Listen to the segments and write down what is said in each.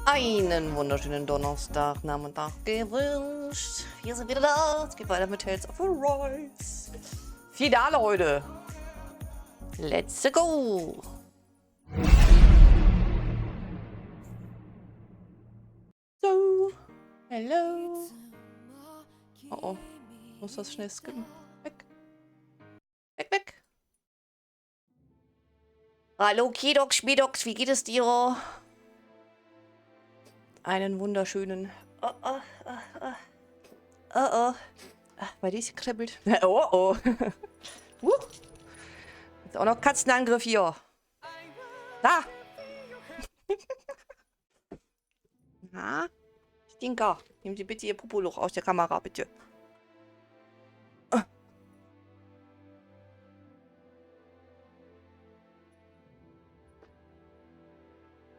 Einen wunderschönen Donnerstagnachmittag gewünscht. Wir sind wieder da. Es geht weiter mit Tales of Arise. Finale heute. Let's go. So. Hello. Oh oh. Muss das schnell skippen. Weg. Weg, weg. Hallo Kidox, Schmiedox, wie geht es dir? Einen wunderschönen... Oh, oh, oh, oh. Oh, oh. Ach, bei dir ist gekribbelt. Oh, oh. Jetzt auch noch Katzenangriff hier. Da. Na? Stinker. Nehmen Sie bitte Ihr Popoloch aus der Kamera, bitte.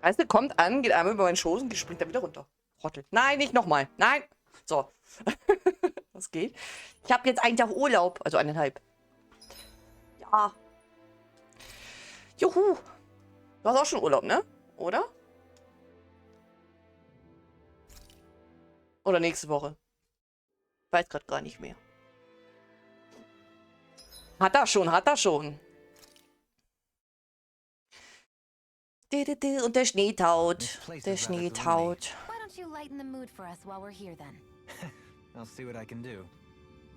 Weißt du, kommt an, geht einmal über meinen Schoß und springt dann wieder runter. Rottel. Nein, nicht nochmal. Nein. So. Das geht. Ich habe jetzt einen Tag Urlaub. Also 1,5. Ja. Juhu. Du hast auch schon Urlaub, ne? Oder? Oder nächste Woche. Weiß gerade gar nicht mehr. Hat er schon, hat er schon. Und der Schnee taut. Der Schnee taut.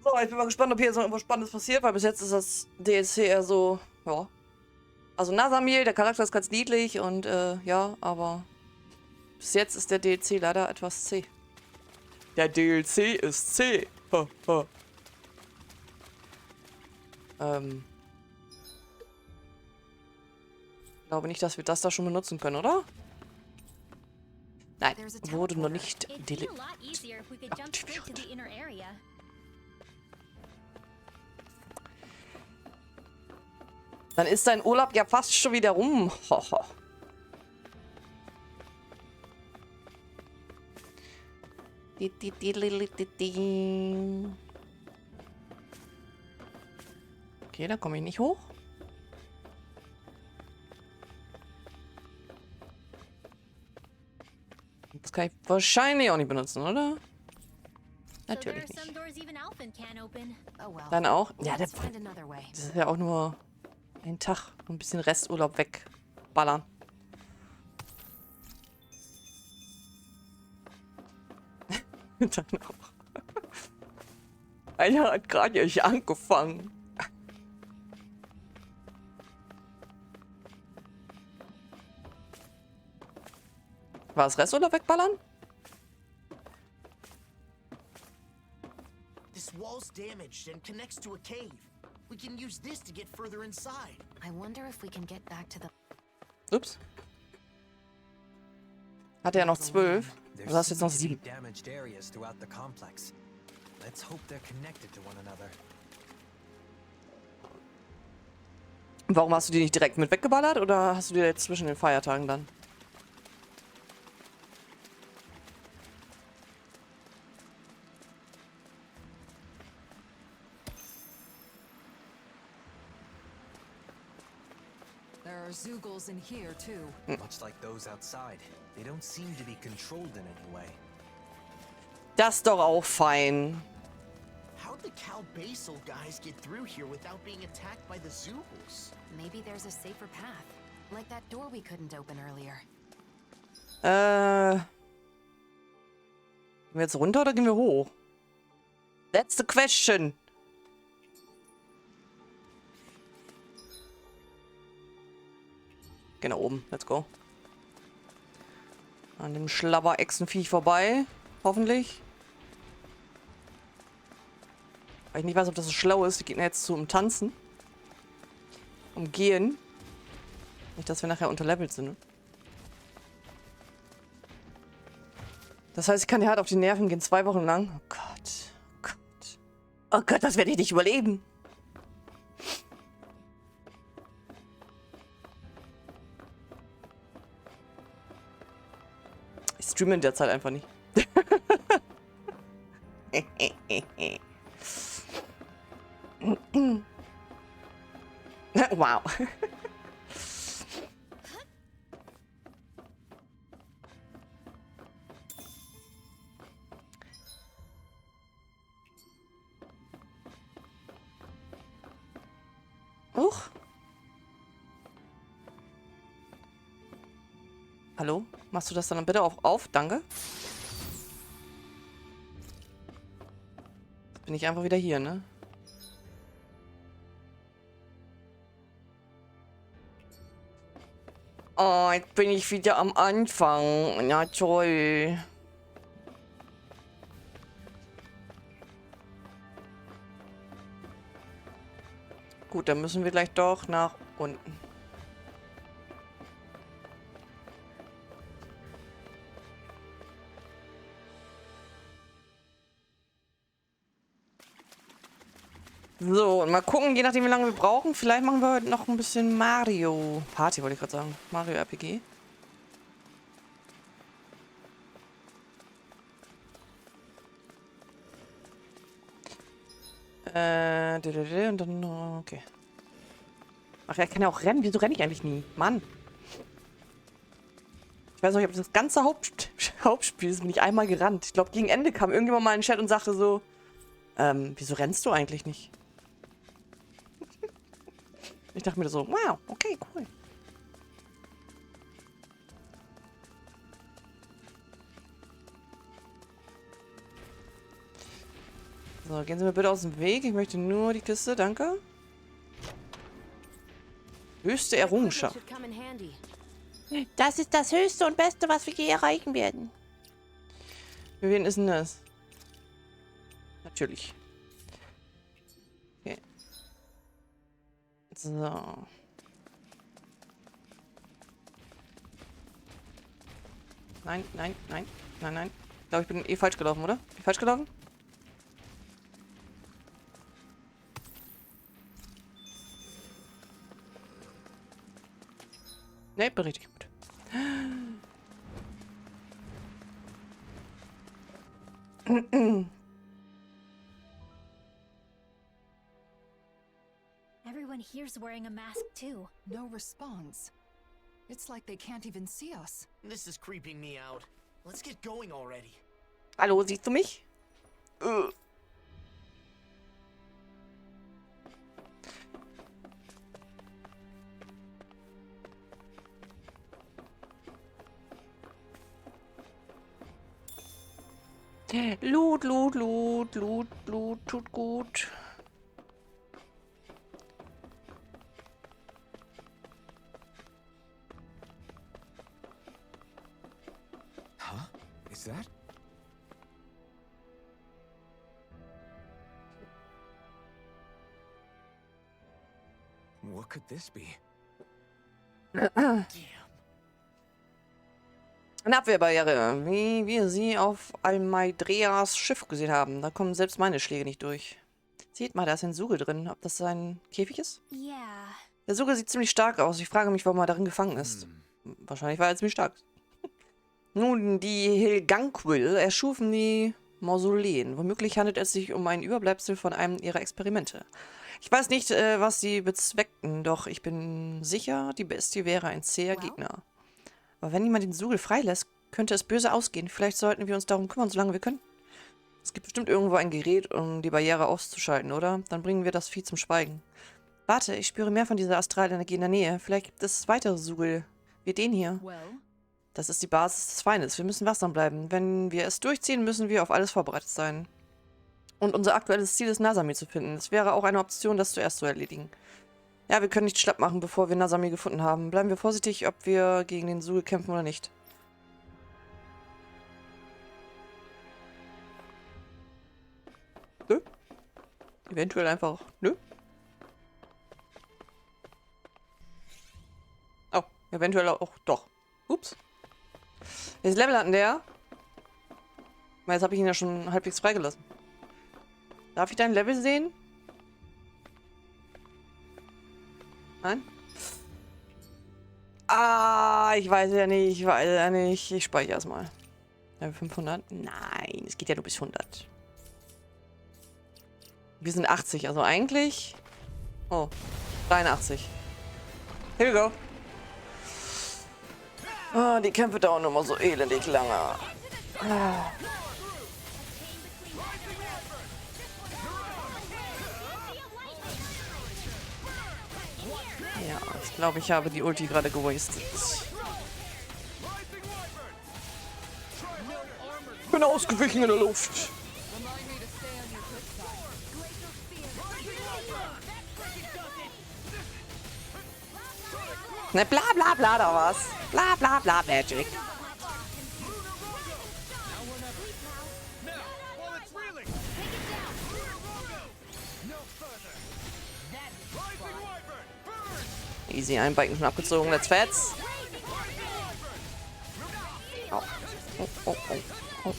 So, ich bin mal gespannt, ob hier jetzt noch irgendwas Spannendes passiert, weil bis jetzt ist das DLC eher so, ja. Also Nasamil, der Charakter ist ganz niedlich und ja, aber bis jetzt ist der DLC leider etwas zäh. Der DLC ist zäh. Ha, ha. Ich glaube nicht, dass wir das da schon benutzen können, oder? Nein, wurde noch nicht deaktiviert. Dann ist dein Urlaub ja fast schon wieder rum. Okay, da komme ich nicht hoch. Das kann ich wahrscheinlich auch nicht benutzen, oder? Natürlich nicht. Dann auch? Ja, das ist ja auch nur ein Tag. Ein bisschen Resturlaub wegballern. Dann auch. Einer hat gerade euch angefangen. War das Resturlaub wegballern? This wall's damaged and connects to a cave. We can use this to get further inside. I wonder if we can get back to the... Ups. Hatte er noch 12? Du hast jetzt noch 7. Warum hast du die nicht direkt mit weggeballert oder hast du die jetzt zwischen den Feiertagen dann? Zugals in here too. Much like those outside. They don't seem to be controlled in any way. Das ist doch auch fein. How'd the Cal-Basal guys get through here without being attacked by the Zugals? Maybe there's a safer path, like that door we couldn't open earlier. Gehen wir jetzt runter oder gehen wir hoch? That's the question. Geh nach oben. Let's go. An dem Schlabber-Echsenviech vorbei. Hoffentlich. Weil ich nicht weiß, ob das so schlau ist. Die Gegner jetzt zu umtanzen. Umgehen. Nicht, dass wir nachher unterlevelt sind. Ne? Das heißt, ich kann dir hart auf die Nerven gehen. 2 Wochen lang. Oh Gott. Oh Gott. Oh Gott, das werde ich nicht überleben. Ich streame in der Zeit einfach nicht. Wow. Versuch. Hallo? Machst du das dann bitte auf? Danke. Jetzt bin ich einfach wieder hier, ne? Oh, jetzt bin ich wieder am Anfang. Na toll. Gut, dann müssen wir gleich doch nach unten. So, und mal gucken, je nachdem wie lange wir brauchen. Vielleicht machen wir heute noch ein bisschen Mario Party, wollte ich gerade sagen. Mario RPG. Und dann, okay. Ach, er kann ja auch rennen. Wieso renne ich eigentlich nie? Mann. Ich weiß noch, ich habe das ganze Hauptspiel ist nicht einmal gerannt. Ich glaube, gegen Ende kam irgendjemand mal in den Chat und sagte so, wieso rennst du eigentlich nicht? Ich dachte mir so, wow, okay, cool. So, gehen Sie mir bitte aus dem Weg. Ich möchte nur die Kiste, danke. Höchste Errungenschaft. Das ist das Höchste und Beste, was wir je erreichen werden. Für wen ist denn das? Natürlich. Okay. So. Nein, nein, nein, nein, nein. Ich glaube, ich bin eh falsch gelaufen, oder? Bin ich falsch gelaufen? Ne, bin richtig gut. Everyone here's wearing a mask too. No response. It's like they can't even see us. This is creeping me out. Let's get going already. Hallo, siehst du mich? Loot, Loot, Loot, Loot, Loot, tut gut. Huh? Is that? What could this be? Damn. Eine Abwehrbarriere, wie wir sie auf Almeidreas Schiff gesehen haben. Da kommen selbst meine Schläge nicht durch. Seht mal, da ist ein Sugel drin. Ob das ein Käfig ist? Yeah. Der Sugel sieht ziemlich stark aus. Ich frage mich, warum er darin gefangen ist. Wahrscheinlich war er ziemlich stark. Nun, die Hilganquil erschufen die Mausoleen. Womöglich handelt es sich um ein Überbleibsel von einem ihrer Experimente. Ich weiß nicht, was sie bezweckten, doch ich bin sicher, die Bestie wäre ein zäher Gegner. Aber wenn jemand den Sugel freilässt, könnte es böse ausgehen. Vielleicht sollten wir uns darum kümmern, solange wir können. Es gibt bestimmt irgendwo ein Gerät, um die Barriere auszuschalten, oder? Dann bringen wir das Vieh zum Schweigen. Warte, ich spüre mehr von dieser Astralenergie in der Nähe. Vielleicht gibt es weitere Sugel, wie den hier. Well, Das ist die Basis des Feindes. Wir müssen wachsam bleiben. Wenn wir es durchziehen, müssen wir auf alles vorbereitet sein. Und unser aktuelles Ziel ist, Nasami zu finden. Es wäre auch eine Option, das zuerst zu erledigen. Ja, wir können nicht schlapp machen, bevor wir Nasami gefunden haben. Bleiben wir vorsichtig, ob wir gegen den Sugel kämpfen oder nicht. Nö. Eventuell einfach. Nö. Oh, eventuell auch doch. Ups. Welches Level hatten der? Jetzt habe ich ihn ja schon halbwegs freigelassen. Darf ich dein Level sehen? Nein? Ah, ich weiß ja nicht, Ich speichere erstmal. Level 500? Nein, es geht ja nur bis 100. Wir sind 80, also eigentlich... Oh, 83. Here we go. Oh, die Kämpfe dauern immer so elendig lange. Ah. Ich glaube, ich habe die Ulti gerade gewastet. Bin ausgewichen in der Luft. Ne, bla bla bla da was. Bla bla bla Magic. Easy, ein Balken schon abgezogen. Let's fetz. Oh. Oh, oh, oh, oh.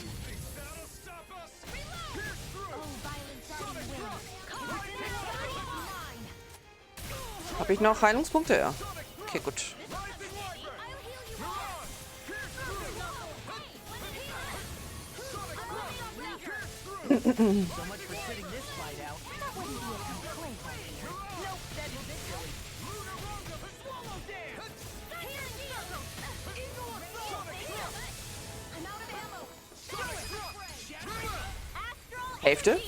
Habe ich noch Heilungspunkte? Ja. Okay, gut. Hälfte.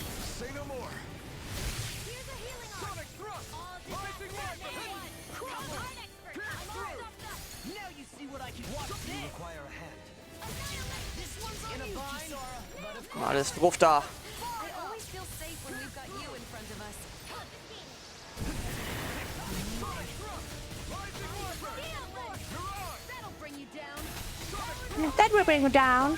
Alles drauf da. That will bring you down.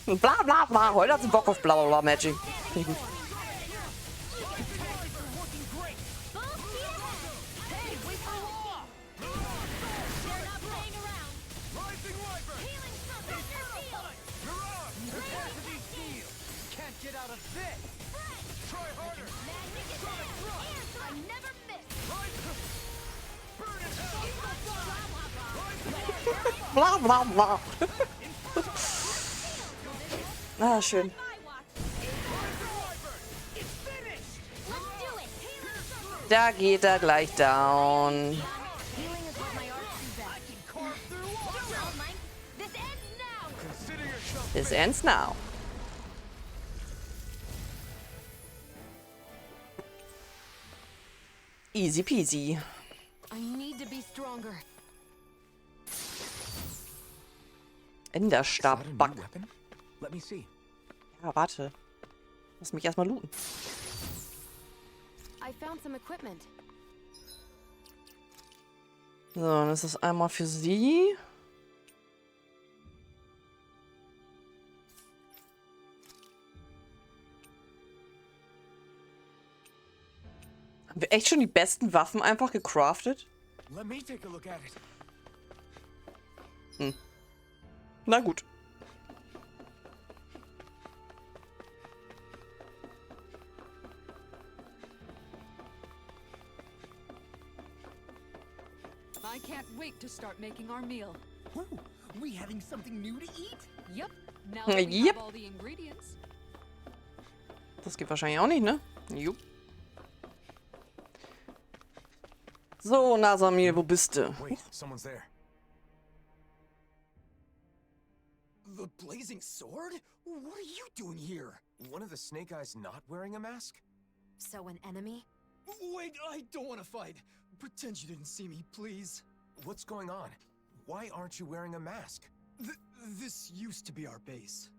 Bla bla bla. Heute hat sie Bock auf bla bla bla Magic. Bla bla bla. Ah, schön. Da geht er gleich down. This ends now. Easy peasy. I need to be stronger. Enderstab Is that a new Bug. weapon? Let me see. Ja, warte. Lass mich erstmal looten. I found some equipment. So, dann ist das einmal für sie. Haben wir echt schon die besten Waffen einfach gecraftet? Let me take a look at it. Na gut. I can't wait to start making our meal. Ooh, we having something new to eat? Yep. Now that we Yep. have all the ingredients. Das geht wahrscheinlich auch nicht, ne? Jupp. So, Nasamil, wo bist du? Wait, someone's there. The blazing sword? What are you doing here? One of the Snake Eyes not wearing a mask? So an enemy? Wait, I don't want to fight. Pretend you didn't see me, please. What's going on? Why aren't you wearing a mask? This used to be our base.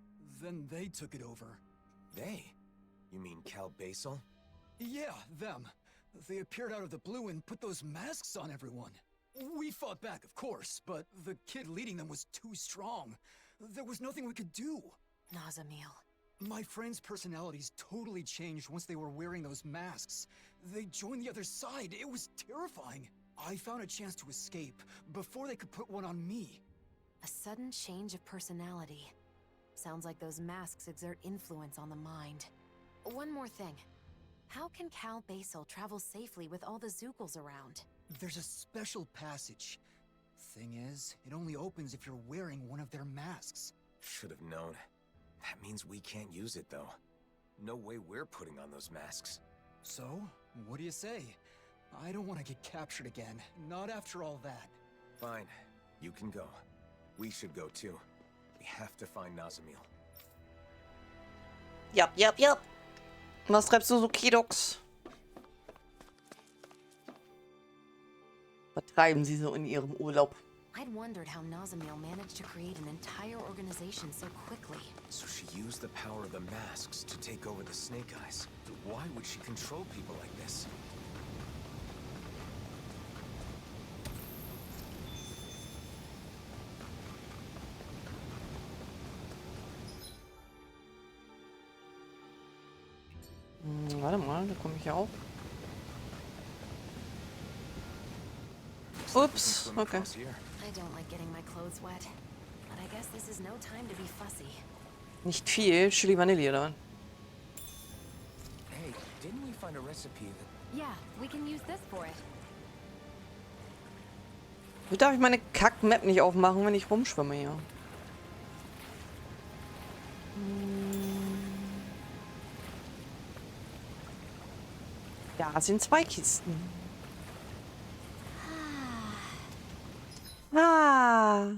Then they took it over. They? You mean Cal Basel? Yeah, them. They appeared out of the blue and put those masks on everyone. We fought back, of course, but the kid leading them was too strong. There was nothing we could do. Nazamil. My friends' personalities totally changed once they were wearing those masks. They joined the other side. It was terrifying. I found a chance to escape before they could put one on me. A sudden change of personality. Sounds like those masks exert influence on the mind. One more thing. How can Cal Basel travel safely with all the Zookles around? There's a special passage. Thing is, it only opens if you're wearing one of their masks. Should have known. That means we can't use it, though. No way we're putting on those masks. So, what do you say? I don't want to get captured again. Not after all that. Fine. You can go. We should go, too. We have to find Nazamil. Jap. Was treibst du so, Kidox? Was treiben sie so in ihrem Urlaub? I'd wondered how Nazamil managed to create an entire organization so quickly. So she used the power of the masks to take over the Snake Eyes. Why would she control people like this? Warte mal, da komme ich ja auch. Ups, okay. I don't like getting my clothes wet, but I guess this is no time to be fussy. Nicht viel, Chili Vanille dann. Hey, didn't we find a recipe that... Yeah, we can use this for it. Wie darf ich meine Kack-Map nicht aufmachen, wenn ich rumschwimme hier? Da sind 2 Kisten. Ah.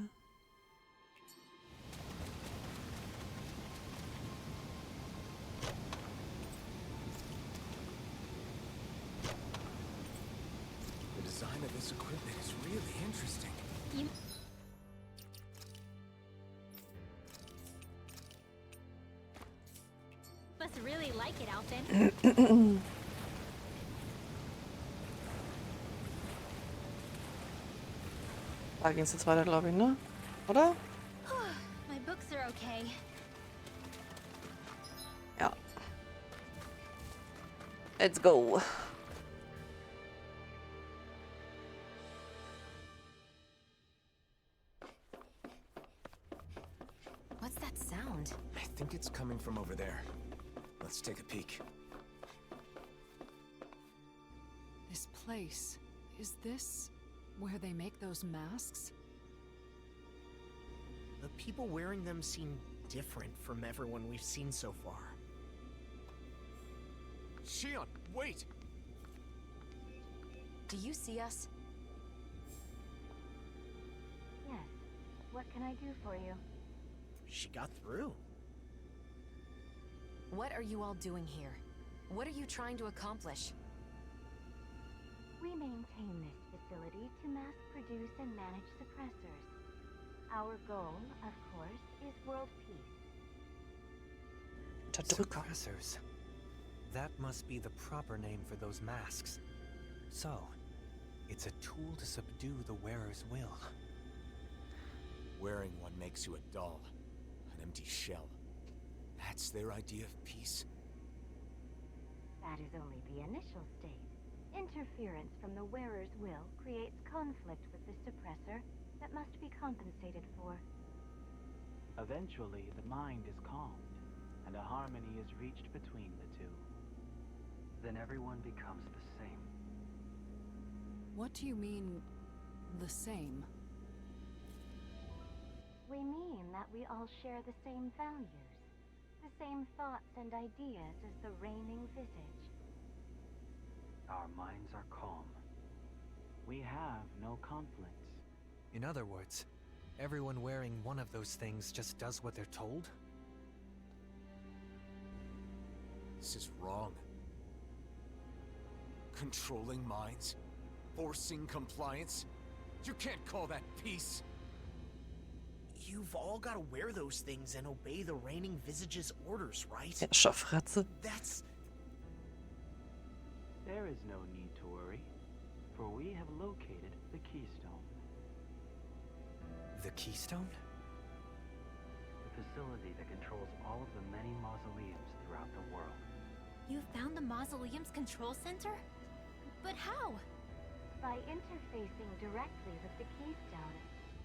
The design of this equipment is really interesting. Must really like it, Alphen. Da ging es jetzt weiter, glaube ich, ne? Oder? My books are okay. Ja. Let's go. What's that sound? I think it's coming from over there. Let's take a peek. This place, is this where they make those masks? The people wearing them seem different from everyone we've seen so far. Shion, wait! Do you see us? Yes. What can I do for you? She got through. What are you all doing here? What are you trying to accomplish? We maintain this facility to mass produce and manage suppressors. Our goal, of course, is world peace. Unterdrücker. Suppressors. That must be the proper name for those masks. So, it's a tool to subdue the wearer's will. Wearing one makes you a doll. An empty shell. That's their idea of peace? That is only the initial state. Interference from the wearer's will creates conflict with the suppressor that must be compensated for. Eventually, the mind is calmed, and a harmony is reached between the two. Then everyone becomes the same. What do you mean, the same? We mean that we all share the same values, the same thoughts and ideas as the reigning visage. Our minds are calm. We have no conflicts. In other words, everyone wearing one of those things just does what they're told? This is wrong. Controlling minds? Forcing compliance? You can't call that peace! You've all got to wear those things and obey the reigning visage's orders, right? Schafratze. That's... There is no need to worry, for we have located the keystone. The keystone? The facility that controls all of the many mausoleums throughout the world. You found the mausoleum's control center? But how? By interfacing directly with the keystone,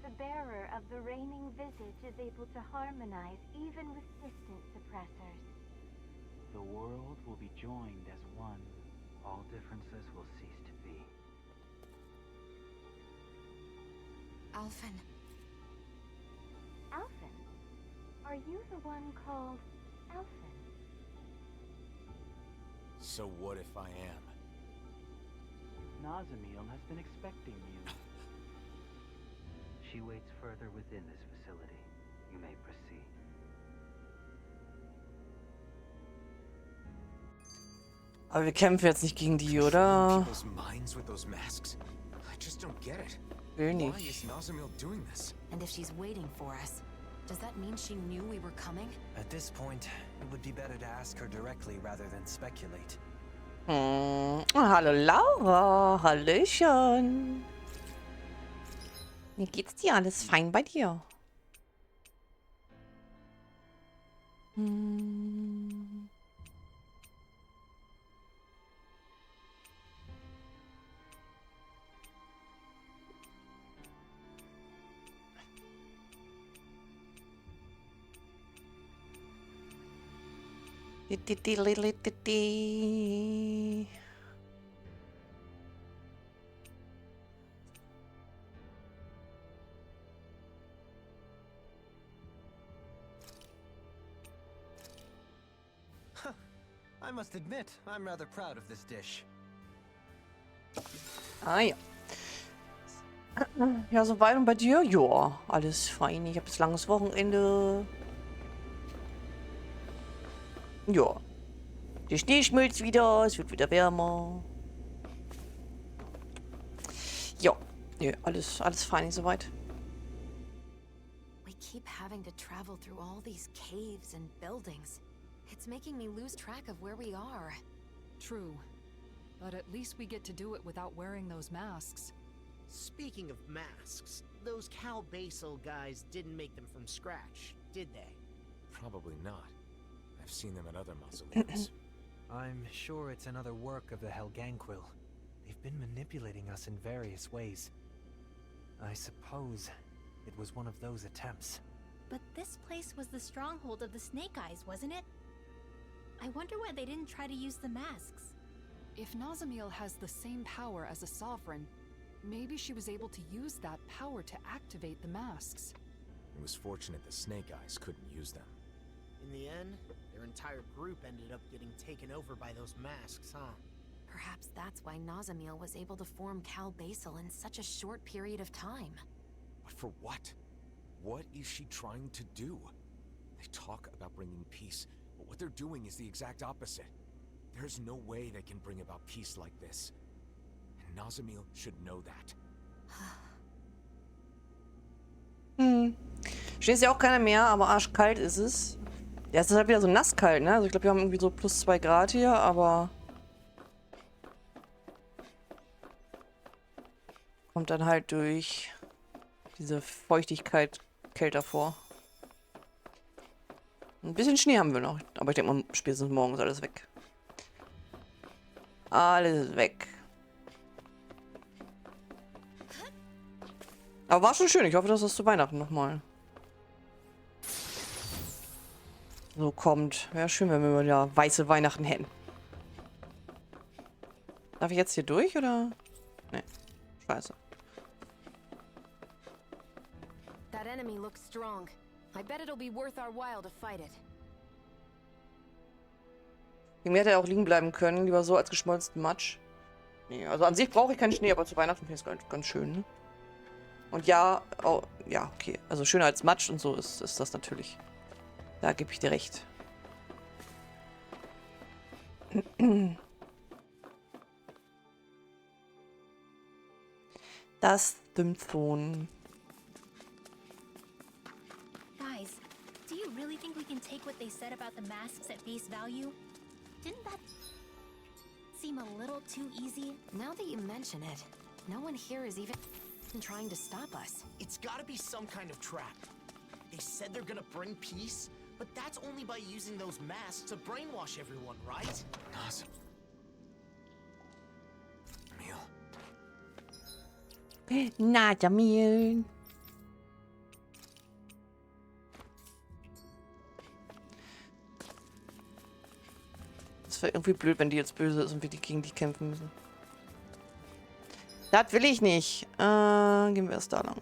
the bearer of the reigning visage is able to harmonize even with distant suppressors. The world will be joined as one. All differences will cease to be. Alphen. Alphen? Are you the one called Alphen? So what if I am? Nazamil has been expecting you. She waits further within this facility. You may proceed. Aber wir kämpfen jetzt nicht gegen die, oder? People's minds with those masks? I just don't get it. Will Why nicht. is Nazamil doing this? And if she's waiting for us, does that mean she knew we were coming? At this point, it would be better to ask her directly rather than speculate. Hallo Laura, hallöchen. Wie geht's dir? Alles fein bei dir? I must admit, I'm rather proud of this dish. Ah ja. Ja, soweit und bei dir? Ja, alles fein. Ich habe jetzt langes Wochenende. Ja. Der Schnee schmilzt wieder, es wird wieder wärmer. Ja, ja, alles fein soweit. We keep having to travel through all these caves and buildings. It's making me lose track of where we are. True. But at least we get to do it without wearing those masks. Speaking of masks, those Cal Basel guys didn't make them from scratch, did they? Probably not. I've seen them at other mausoleums. I'm sure it's another work of the Helganquil. They've been manipulating us in various ways. I suppose it was one of those attempts. But this place was the stronghold of the Snake Eyes, wasn't it? I wonder why they didn't try to use the masks. If Nazamil has the same power as a sovereign, maybe she was able to use that power to activate the masks. It was fortunate the Snake Eyes couldn't use them. In the end, their entire group ended up getting taken over by those masks, huh? Perhaps that's why Nazamil was able to form Cal Basel in such a short period of time. But for what? What is she trying to do? They talk about bringing peace, but what they're doing is the exact opposite. There's no way they can bring about peace like this. And Nazamil should know that. Steht ja auch keiner mehr, aber arschkalt ist es. Ja, es ist halt wieder so nasskalt, ne? Also ich glaube, wir haben irgendwie so plus 2 Grad hier, aber kommt dann halt durch diese Feuchtigkeit kälter vor. Ein bisschen Schnee haben wir noch, aber ich denke mal, spätestens morgen ist alles weg. Alles weg. Aber war schon schön. Ich hoffe, dass das zu Weihnachten nochmal so kommt. Wäre schön, wenn wir mal wieder weiße Weihnachten hätten. Darf ich jetzt hier durch, oder? Nee. Scheiße. That enemy looks strong. I bet it'll be worth our while to fight it. Mir hätte er auch liegen bleiben können. Lieber so als geschmolzenen Matsch. Nee, also an sich brauche ich keinen Schnee, aber zu Weihnachten finde ich es ganz schön, ne? Und ja, oh, ja, okay. Also schöner als Matsch und so ist das natürlich. Da gebe ich dir recht. Das Stimmt. Guys, do you really think we can take what they said about the masks at face value? Didn't that seem a little too easy? Now that you mention it, no one here is even trying to stop us. It's gotta be some kind of trap. They said they're gonna bring peace, but that's only by using those masks to brainwash everyone, right? Nazamil. Na, Jamil. Das wäre irgendwie blöd, wenn die jetzt böse ist und wir gegen die kämpfen müssen. Das will ich nicht. Gehen wir erst da lang.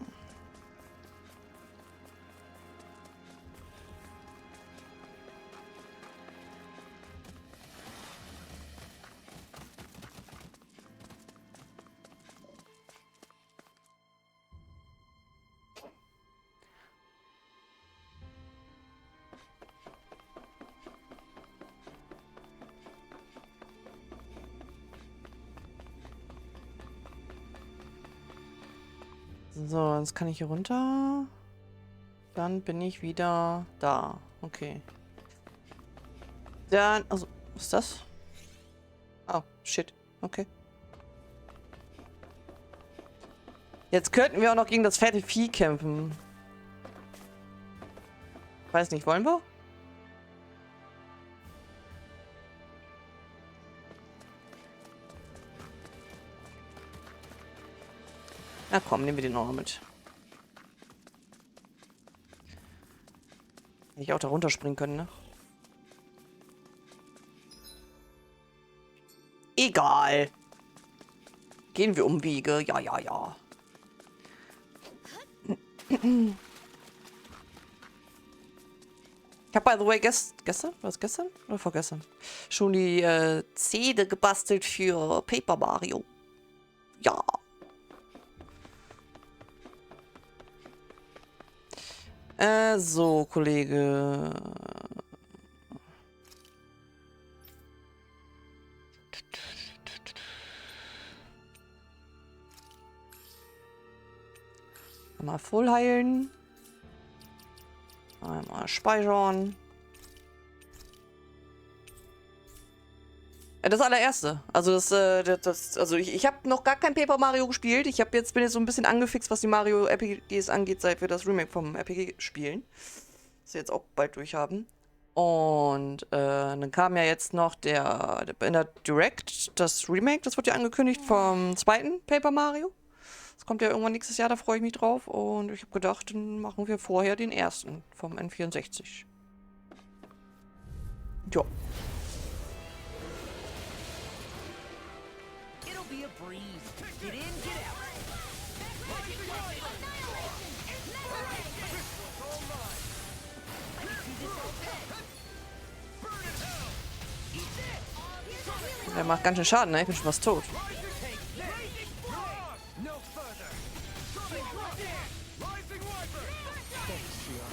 So, jetzt kann ich hier runter. Dann bin ich wieder da. Okay. Dann, also, was ist das? Oh, shit. Okay. Jetzt könnten wir auch noch gegen das fette Vieh kämpfen. Weiß nicht, wollen wir? Na komm, nehmen wir den noch mit. Hätte ich auch da runterspringen können, ne? Egal. Gehen wir Umwege. Ja, ja, ja. Ich habe, by the way, gestern? War es gestern? Oder vorgestern? Schon die Zähne gebastelt für Paper Mario. Ja. So, Kollege. Einmal voll heilen. Einmal speichern. Das allererste. Also also ich habe noch gar kein Paper Mario gespielt. Bin jetzt so ein bisschen angefixt, was die Mario RPGs angeht, seit wir das Remake vom RPG spielen. Das wir jetzt auch bald durchhaben. Und dann kam ja jetzt noch in der Direct das Remake, das wird ja angekündigt vom zweiten Paper Mario. Das kommt ja irgendwann nächstes Jahr, da freue ich mich drauf. Und ich habe gedacht, dann machen wir vorher den ersten vom N64. Ja. Der macht ganz schön Schaden, ne? Ich bin schon fast tot.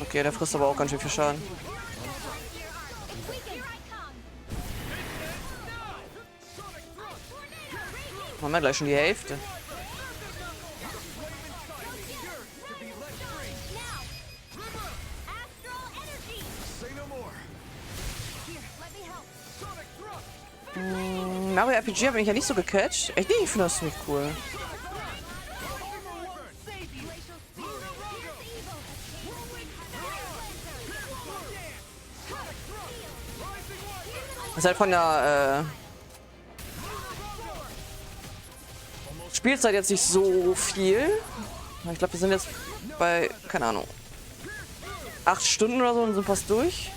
Okay, der frisst aber auch ganz schön viel Schaden. Haben wir gleich schon die Hälfte. Mario RPG hat mich ja nicht so gecatcht. Echt nicht? Ich finde das ziemlich cool. Das ist halt von der Spielzeit jetzt nicht so viel. Ich glaube, wir sind jetzt bei, keine Ahnung, 8 Stunden oder so und sind fast durch.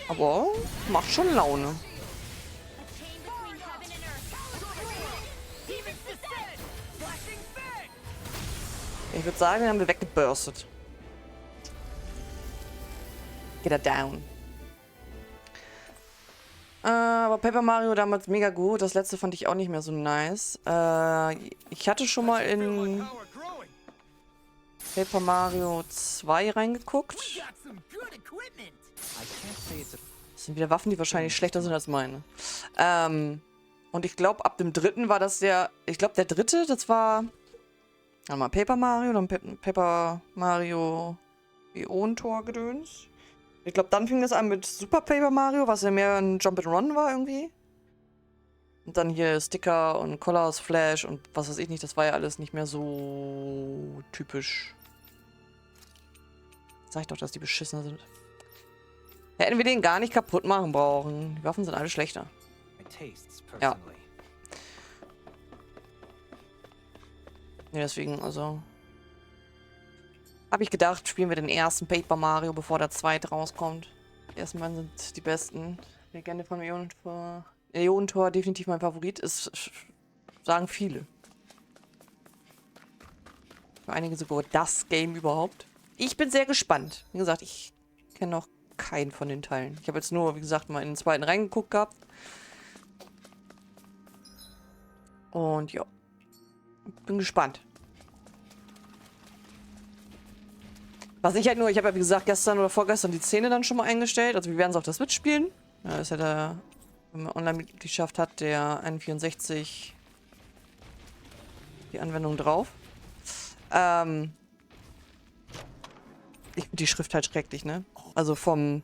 Aber macht schon Laune. Ich würde sagen, den haben wir weggeburstet. Get er down. Aber Paper Mario damals mega gut. Das letzte fand ich auch nicht mehr so nice. Ich hatte schon mal in Paper Mario 2 reingeguckt. Das sind wieder Waffen, die wahrscheinlich schlechter sind als meine. Und ich glaube, ab dem dritten war das ich glaube, der dritte, das war einmal Paper Mario, dann Paper Mario Ionentor-Gedöns. Ich glaube, dann fing das an mit Super Paper Mario, was ja mehr ein Jump-and-Run war irgendwie. Und dann hier Sticker und Colors, Flash und was weiß ich nicht, das war ja alles nicht mehr so typisch. Sag ich doch, dass die beschissener sind. Hätten wir den gar nicht kaputt machen brauchen. Die Waffen sind alle schlechter. Ja. Nee, deswegen, also... Habe ich gedacht, spielen wir den ersten Paper Mario, bevor der zweite rauskommt. Die ersten beiden sind die besten. Legende von Ionentor. Ionentor, definitiv mein Favorit, ist, sagen viele. Für einige sogar das Game überhaupt. Ich bin sehr gespannt. Wie gesagt, ich kenne noch keinen von den Teilen. Ich habe jetzt nur, wie gesagt, mal in den zweiten reingeguckt gehabt. Und ja. Bin gespannt. Was ich halt nur, ich habe ja wie gesagt gestern oder vorgestern die Szene dann schon mal eingestellt. Also wir werden es auf der Switch spielen. Da ist ja der, wenn man Online-Mitgliedschaft hat, der N64 die Anwendung drauf. Die Schrift halt schrecklich, ne? Also vom...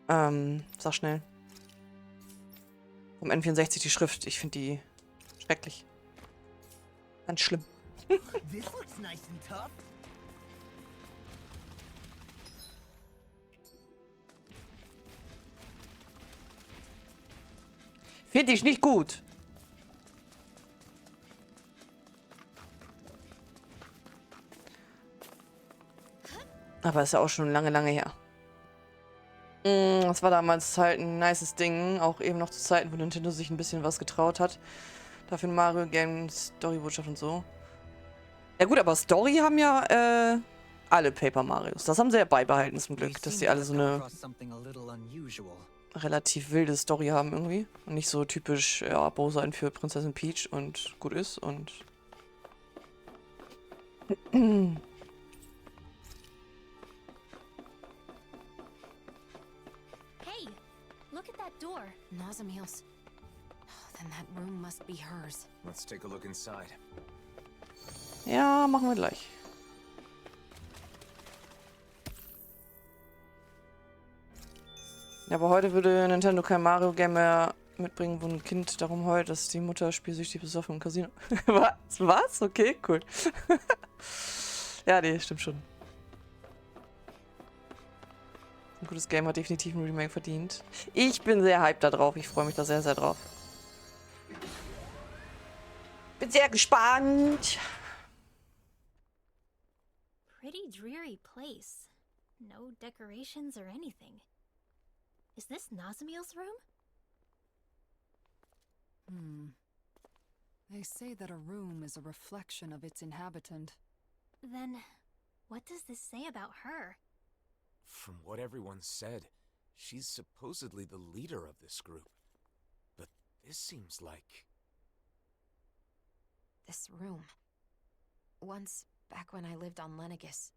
sag schnell. Vom N64 die Schrift. Ich finde die schrecklich. Ganz schlimm. This looks nice and tough. Finde ich nicht gut. Aber ist ja auch schon lange, lange her. Das war damals halt ein nices Ding. Auch eben noch zu Zeiten, wo Nintendo sich ein bisschen was getraut hat. Dafür ein Mario Game, Story-Botschaft und so. Ja gut, aber Story haben ja alle Paper Marios. Das haben sie ja beibehalten zum Glück, dass sie alle so eine relativ wilde Story haben irgendwie. Und nicht so typisch, ja, Bowser für Prinzessin Peach und gut ist und... Hey, look at that door. Nazamiel's. Then that room must be hers. Let's take a look inside. Ja, machen wir gleich. Ja, aber heute würde Nintendo kein Mario-Game mehr mitbringen, wo ein Kind darum heult, dass die Mutter spielsüchtig besoffen im Casino... Was? Was? Okay, cool. Ja, nee, stimmt schon. Ein gutes Game hat definitiv ein Remake verdient. Ich bin sehr hyped da drauf. Ich freue mich da sehr, sehr drauf. Bin sehr gespannt. Pretty dreary place. No decorations or anything. Is this Nazamiel's room? They say that a room is a reflection of its inhabitant. Then, what does this say about her? From what everyone said, she's supposedly the leader of this group. But this seems like... This room. Once, back when I lived on Lenegis,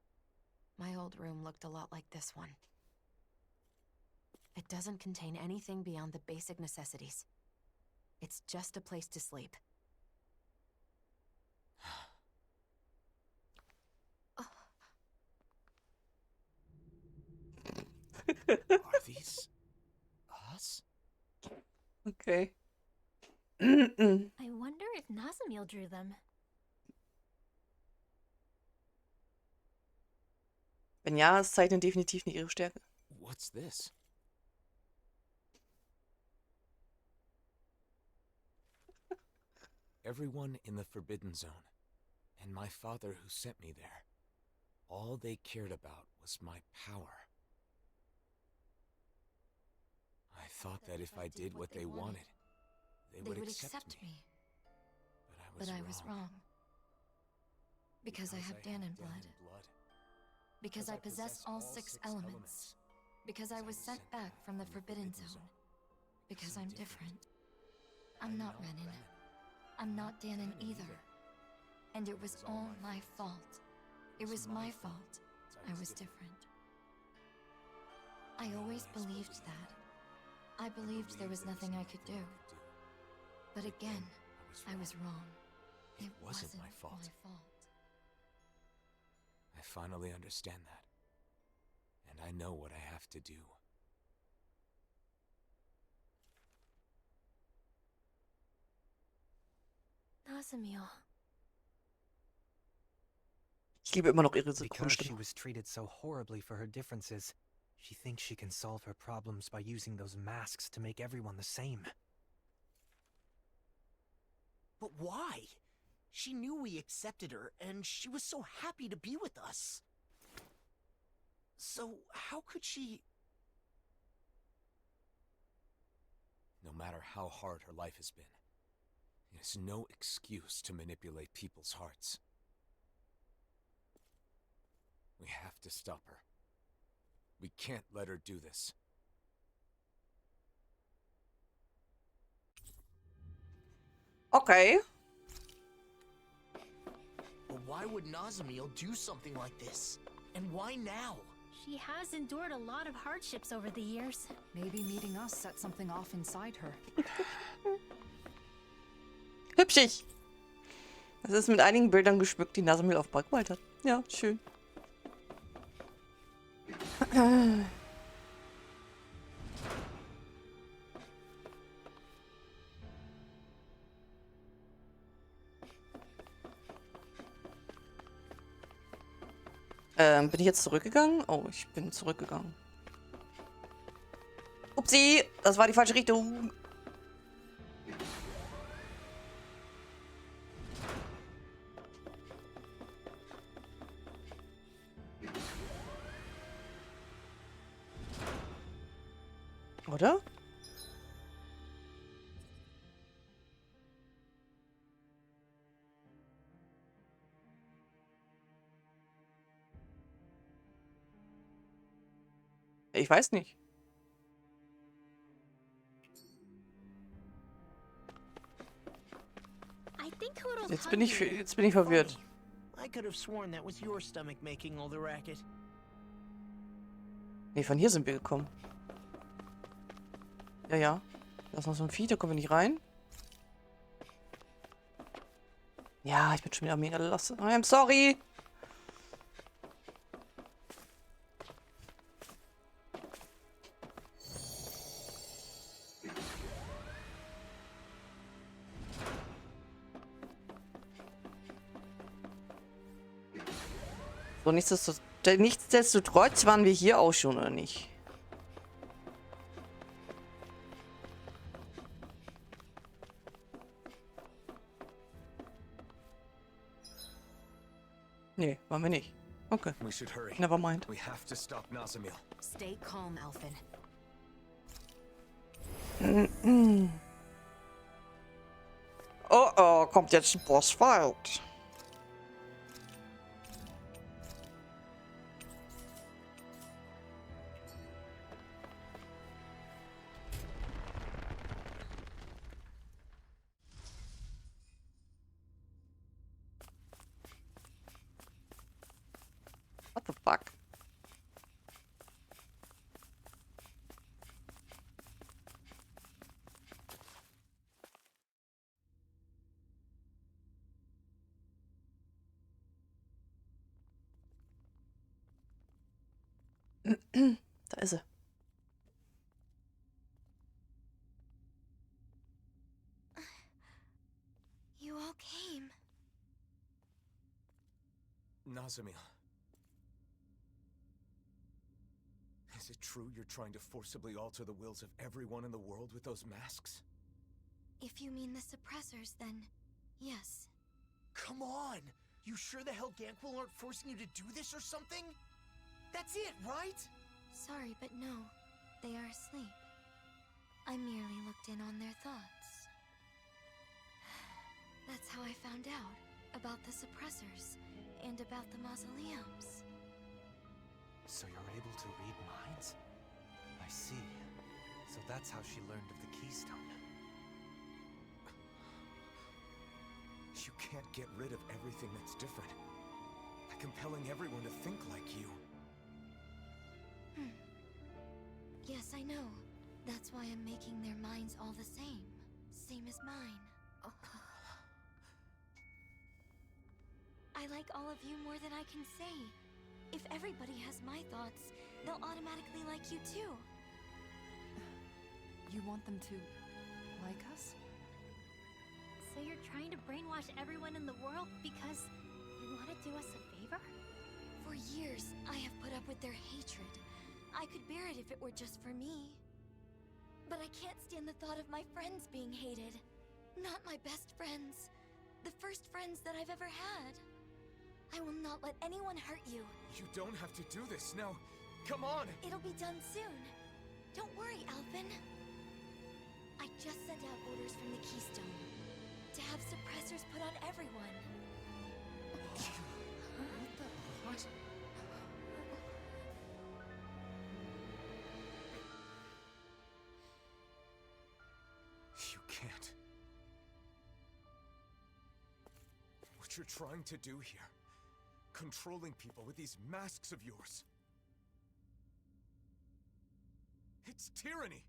my old room looked a lot like this one. It doesn't contain anything beyond the basic necessities. It's just a place to sleep. Are these... us? Okay. I wonder if Nazamiel drew them. Wenn ja, es zeichnet definitiv nicht ihre Stärke. What's this? Everyone in the Forbidden Zone, and my father who sent me there, all they cared about was my power. I thought that if I did what they wanted, they would accept me. But I was wrong. Because I have Danon blood. Because I possess all 6 elements. Because I was sent back from the Forbidden Zone. Because I'm different. I'm not Renin. I'm not Danon either. And it was all my fault. It was my fault. I was different. I always believed that. I believed there was nothing I could do. But again, I was wrong. It wasn't my fault. I finally understand that. And I know what I have to do. Nazamiel. Ich liebe immer noch ihre Because she Synchronstimme. was treated so horribly for her differences, she thinks she can solve her problems by using those masks to make everyone the same. But why? She knew we accepted her, and she was so happy to be with us. So, how could she... No matter how hard her life has been, it is no excuse to manipulate people's hearts. We have to stop her. We can't let her do this. Okay. But why would Nazamiel do something like this? And why now? She has endured a lot of hardships over the years. Maybe meeting us set something off inside her. Hübschig. Es ist mit einigen Bildern geschmückt, die Nasamil auf Backbald hat. Ja, schön. Bin ich jetzt zurückgegangen? Oh, ich bin zurückgegangen. Upsi, das war die falsche Richtung. Oder? Ich weiß nicht. Jetzt bin ich verwirrt. I could have sworn that was your stomach making all the racket. Nee, von hier sind wir gekommen. Ja, ja. Da ist noch so ein Vieh, da kommen wir nicht rein. Ja, ich bin schon wieder mega lost. I am sorry. So, nichtsdestotrotz waren wir hier auch schon, oder nicht? Nee, waren wir nicht. Okay. We should hurry. Never mind. We have to stop Nasamil. Stay calm, Elfin. Oh, oh, kommt jetzt ein Bossfight. What the fuck? Da ist er. You all came. Nasamil. Is it true you're trying to forcibly alter the wills of everyone in the world with those masks? If you mean the suppressors, then yes. Come on! You sure the Helganquil aren't forcing you to do this or something? That's it, right? Sorry, but no. They are asleep. I merely looked in on their thoughts. That's how I found out about the suppressors and about the mausoleums. So you're able to read minds? I see. So that's how she learned of the keystone. You can't get rid of everything that's different. By compelling everyone to think like you. Yes, I know. That's why I'm making their minds all the same. Same as mine. I like all of you more than I can say. If everybody has my thoughts, they'll automatically like you too. You want them to like us? So you're trying to brainwash everyone in the world because you want to do us a favor? For years, I have put up with their hatred. I could bear it if it were just for me. But I can't stand the thought of my friends being hated. Not my best friends. The first friends that I've ever had. I will not let anyone hurt you. You don't have to do this now. Come on! It'll be done soon. Don't worry, Alphen. I just sent out orders from the Keystone to have suppressors put on everyone. What? You can't. What you're trying to do here, controlling people with these masks of yours. It's tyranny.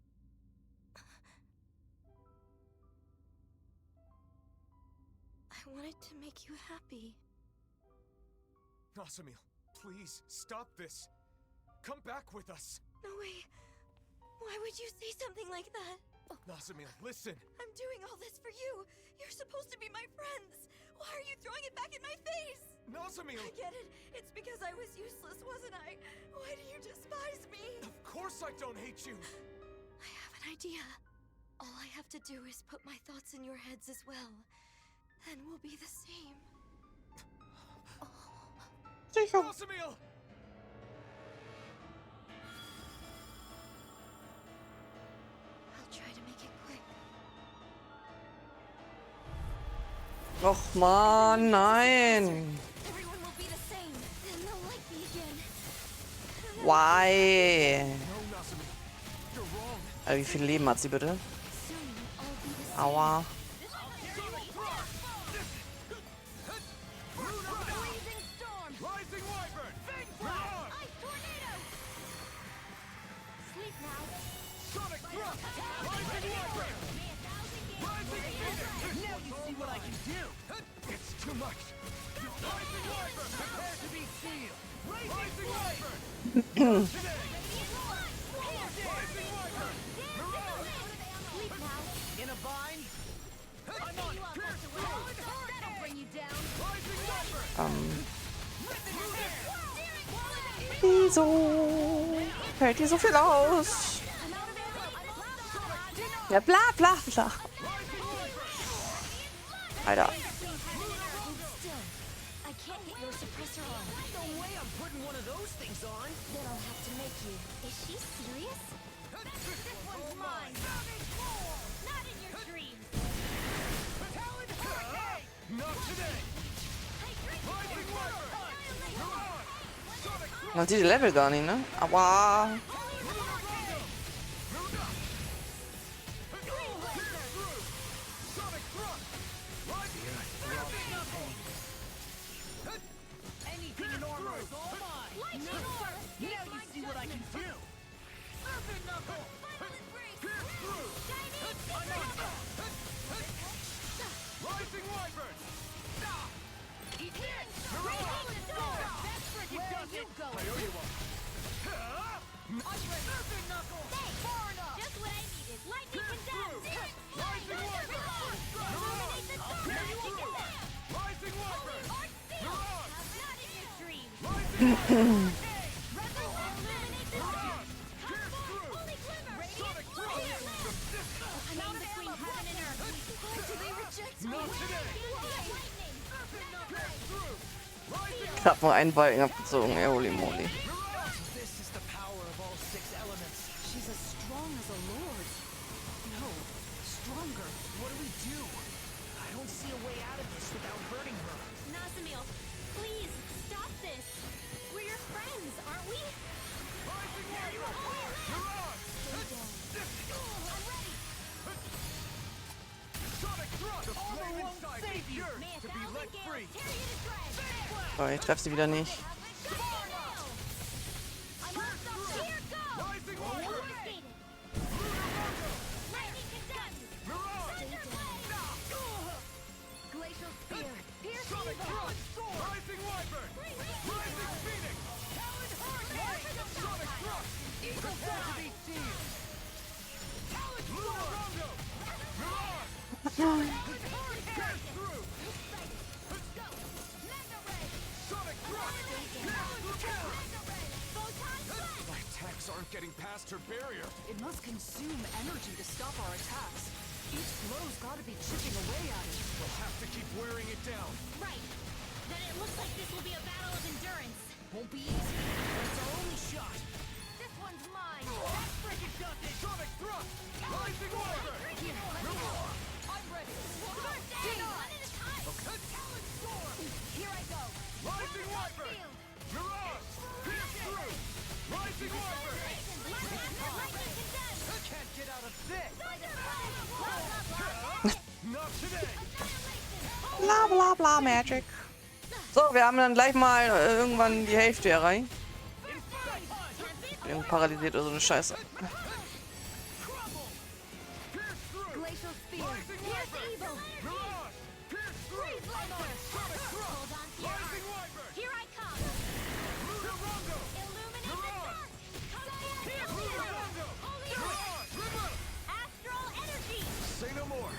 I wanted to make you happy. Nasamil, please stop this. Come back with us. No way. Why would you say something like that? Oh, Nasamil, listen. I'm doing all this for you. You're supposed to be my friends. Why are you throwing it back in my face? Nasamil! I get it. It's because I was useless, wasn't I? Why do you despise me? Of course I don't hate you. I have an idea. All I have to do is put my thoughts in your heads as well. Then we'll be the same. Nasamil! I'll try to make it quick. Och man, nein. Everyone will be the same. Then they'll like me again. Why? No, Nasamil. You're wrong. Wie viel Leben hat sie bitte? Soon we'll all be the same. Aua. Blazing storm! Rising Wyvern! Fang flash! Ice tornado! Sleep now. Sonic Thrust! Rising Wyvern! Rising Phoenix! Now you see what I can do! It's too much! Rising Wyvern! Prepare to be sealed! Rising Wyvern! Today! Rising Wyvern! Sleep now. In a bind? I'm on it! Pierce That'll bring you down. Rising Wyvern! Wieso fällt dir so viel aus? Ja, bla bla bla. Alter. I can't get your suppressor on. No way I'm putting one of those things on! Then I'll have to make you. Is she serious? This one's mine. Not in your dreams. Talon Hurricane! Not today! Rising Wyvern! You're on! Sonic Thrust! Man sieht die Level gar nicht, ne? Aua. Anything in armor is all mine! Now you see what I can do! Earthen Knuckle! Rising Wyvern! Eat this! Where you go? I owe you one. Earthen Knuckle! Far enough! Just what I needed. Lightning condemned. Rising Wyvern! Illuminate the storm. Lightning condemned. Rising Wyvern! You're on. Not in your dreams. Rising Wyvern! Illuminate the storm. Pierce through! Holy glimmer. Sonic Thrust! I'm in between heaven and earth. Why do they reject me? Not today! Lightning. Pierce through! Rising Ich hab nur einen Balken abgezogen. Ja, holy moly. This is the power of all 6 elements. She's as strong as a lord. No, stronger. What do we do? I don't see a way out of this without hurting her. Nasamil, please stop this. We're your friends, aren't we? Rising Wyvern! You're on! I'm ready. Sonic Thrust! The flame inside is yours May a to be thousand let gales free! tear you to shreds. Oh, ich treffe sie wieder nicht. I'm on the here go. Rising Wyvern! Devastated. Lightning condemned. You're on! Glacial spear. Pierce Sonic evil. Thrust! Rising Wyvern! Rising Phoenix! Talon Hurricane! Sonic Thrust! Eagle Fly! To be sealed! Talon Lunarongo! You're on! Pierce through! Sonic Thrust! My attacks aren't getting past her barrier. It must consume energy to stop our attacks. Each blow's gotta be chipping away at it. We'll have to keep wearing it down. Right. Then it looks like this will be a battle of endurance. Won't be easy, but it's our only shot. This one's mine. That's freaking does it! Sonic Thrust! Rising Wyvern! I'm ready. One at a time. Talon Storm! Here I go. Rising Wyvern! You're on! Pierce through! Rising Wyvern! Lightning condemned. Can't get out of this! Not today! Bla bla bla Magic. So, wir haben dann gleich mal irgendwann die Hälfte erreicht. Bin paralysiert oder so eine Scheiße. Glacial spear. Pierce evil. You're on! Pierce Hold on to your heart. Here I come. Illuminate the dark. Holy astral energy. Say no more.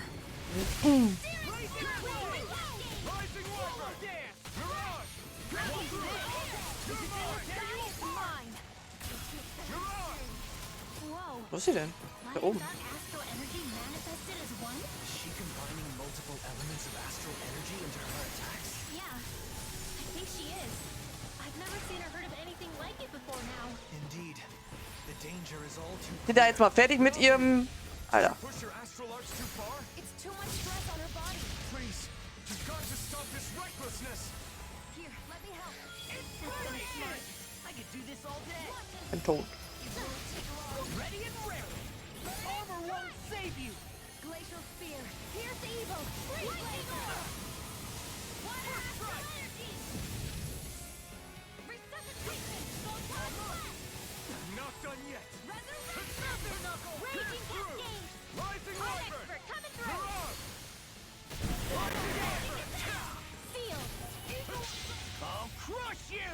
Wo ist sie denn? Da oben. Astral energy manifested as one? Is she combining multiple elements of astral energy into her attacks? Yeah, I think she is. I've never seen or heard of anything like it before now. Indeed. The danger is all too Sind da jetzt mal fertig mit ihrem... Alter. Push your astral arts too far? It's too much stress on her body. Please, you've got to stop this recklessness. Here, let me help. I could do this all day. Bin tot. Ready and ready. Armor won't save you. Glacial spear. Here's the evil. Not done yet. Raging cascade. Rising Time Wyvern. expert coming through. Seal. I'll crush you.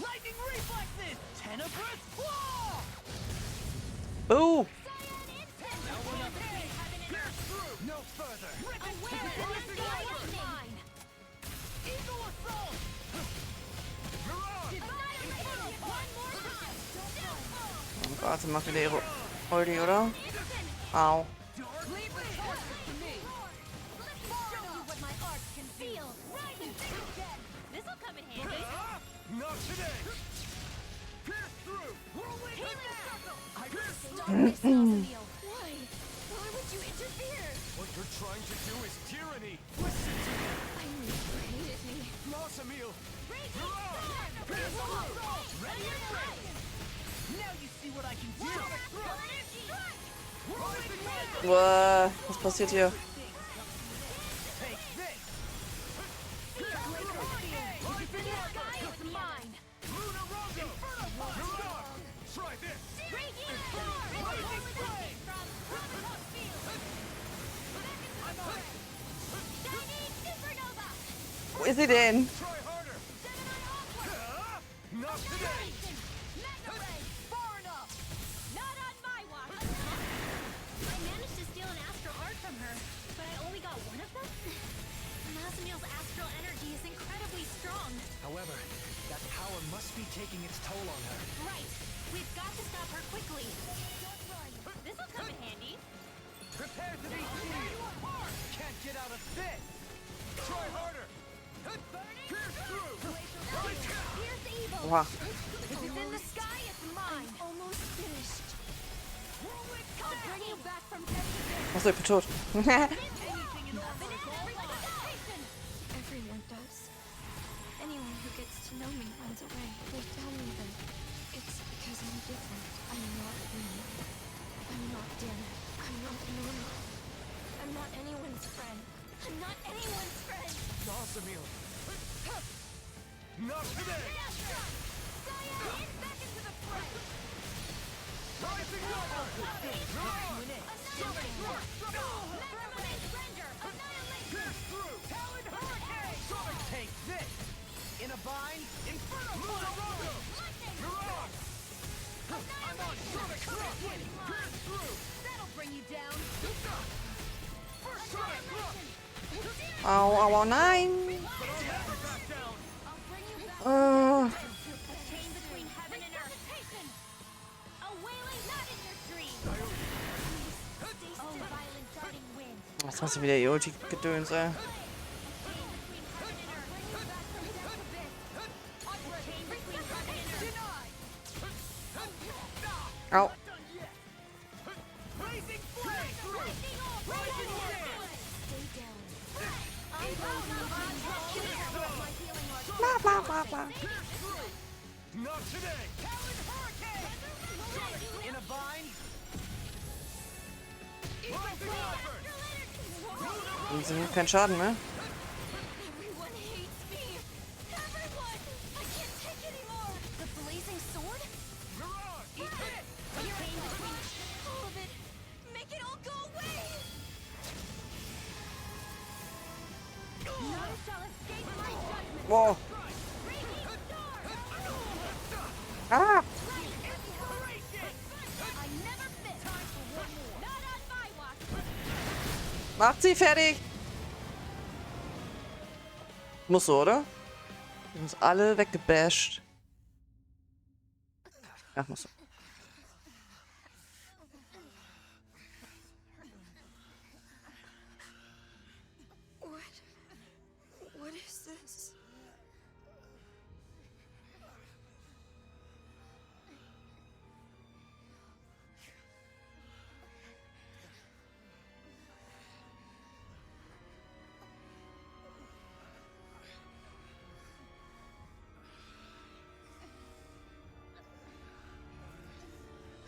Lightning reflexes. Tenebrous claw. Oh! No further. Eagle assault. Warte, mach wieder ihre Ulti, oder? Au. This'll come in handy. Not today. Pierce through. Why would you interfere? What you're trying to do is tyranny. I knew you hated me. Loss, Emil. Ready and ready. Now you see what I can do. Uah, was passiert hier? Take this. Try this. Wo ist sie denn? Try harder. Not today. Not on my watch. I managed to steal an astral art from her, but I only got one of them? Mazamil's astral energy is incredibly strong. However, that power must be taking its toll on her. Right. We've got to stop her quickly. This'll come in handy. Prepare to be sealed. Can't get out of this. Try harder. Pierce through. Here's the evil. Oha. If it's in the sky, it's mine. I'm almost finished. I'll bring you back from death. Achso, ich bin tot. Everyone does. Anyone who gets to know me runs away. They tell me that it's because I'm different. I'm not me. I'm not Dana. I'm not normal. I'm not anyone's friend. I'm not anyone's friend. Loss, Emil. Not today. Back into the fray. Rising Pierce through. Talon Hurricane. Sonic, take this. In a bind. Inferno Blast. Mirage. I'm on Sonic Crush. Pierce through. That'll bring you down. First strike. Au, au, au, nein! Back down. I'll bring you back. Äh, A chain between heaven and earth. A wailing not in your dreams. Stay still, violent darting wind. jetzt muss ich wieder die Ulti gedöns, ey. A chain between heaven and earth. A chain between heaven and earth. Au. Blazing Flame. Rising orb. Stay down. I'm going to my healing art. Bla, bla, bla, bla. Not today. Talon Hurricane. In a bind. Rising Wyvern. Und sie nimmt keinen Schaden mehr. Everyone hates me. Everyone. I can't take anymore. The blazing sword? Mirage. Eat it. A chain between all of it. Make it all go away. Wow. Ah! Macht sie fertig! Muss so, oder? Die sind alle weggebasht. Ja, muss so. What is this?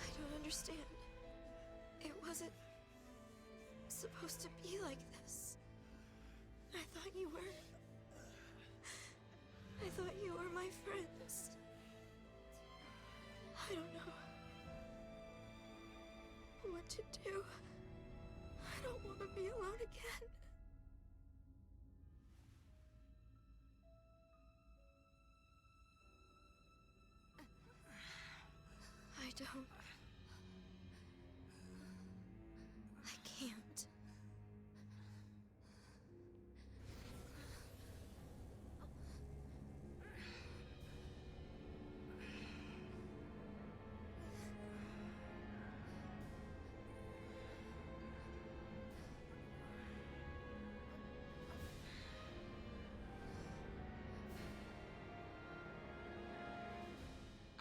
I don't understand. It wasn't supposed to be like this. I thought you were my friends. I don't know what to do. I don't want to be alone again. I don't. I can't.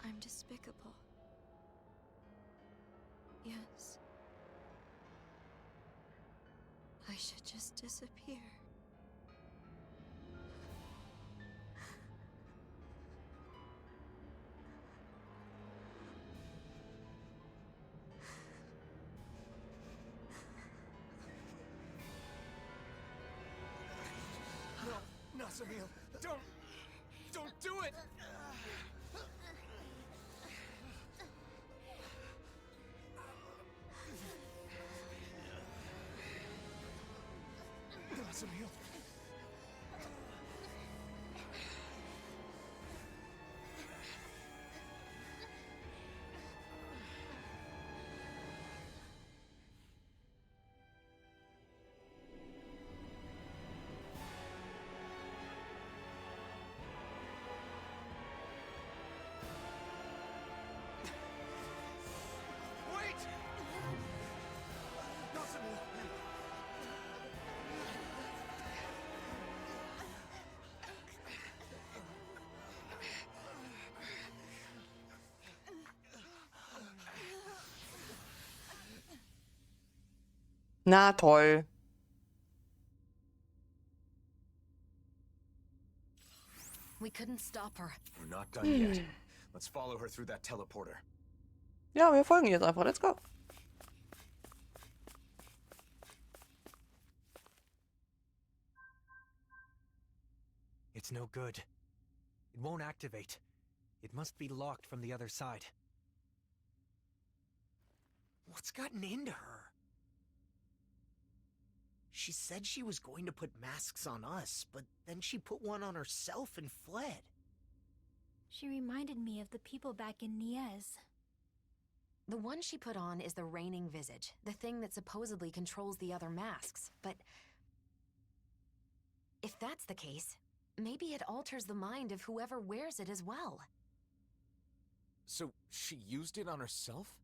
I'm despicable. Yes. I should just disappear. No, Nasamil, don't do it! Nasamil. Wait! Nasamil. Na toll. We couldn't stop her. We're not done yet. Let's follow her through that teleporter. Ja, wir folgen jetzt einfach. Let's go. It's no good. It won't activate. It must be locked from the other side. What's gotten into her? She said she was going to put masks on us, but then she put one on herself and fled. She reminded me of the people back in Niez. The one she put on is the reigning visage, the thing that supposedly controls the other masks. But if that's the case, maybe it alters the mind of whoever wears it as well. So she used it on herself?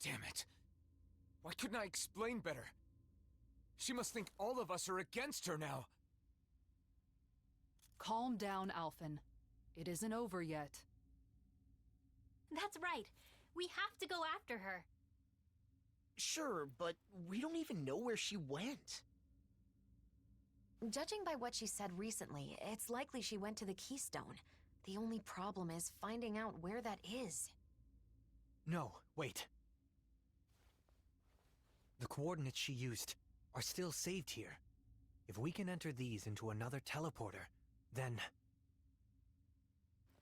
Damn it. Why couldn't I explain better? She must think all of us are against her now. Calm down, Alphen. It isn't over yet. That's right. We have to go after her. Sure, but we don't even know where she went. Judging by what she said recently, it's likely she went to the Keystone. The only problem is finding out where that is. No, wait. The coordinates she used are still saved here. If we can enter these into another teleporter, then...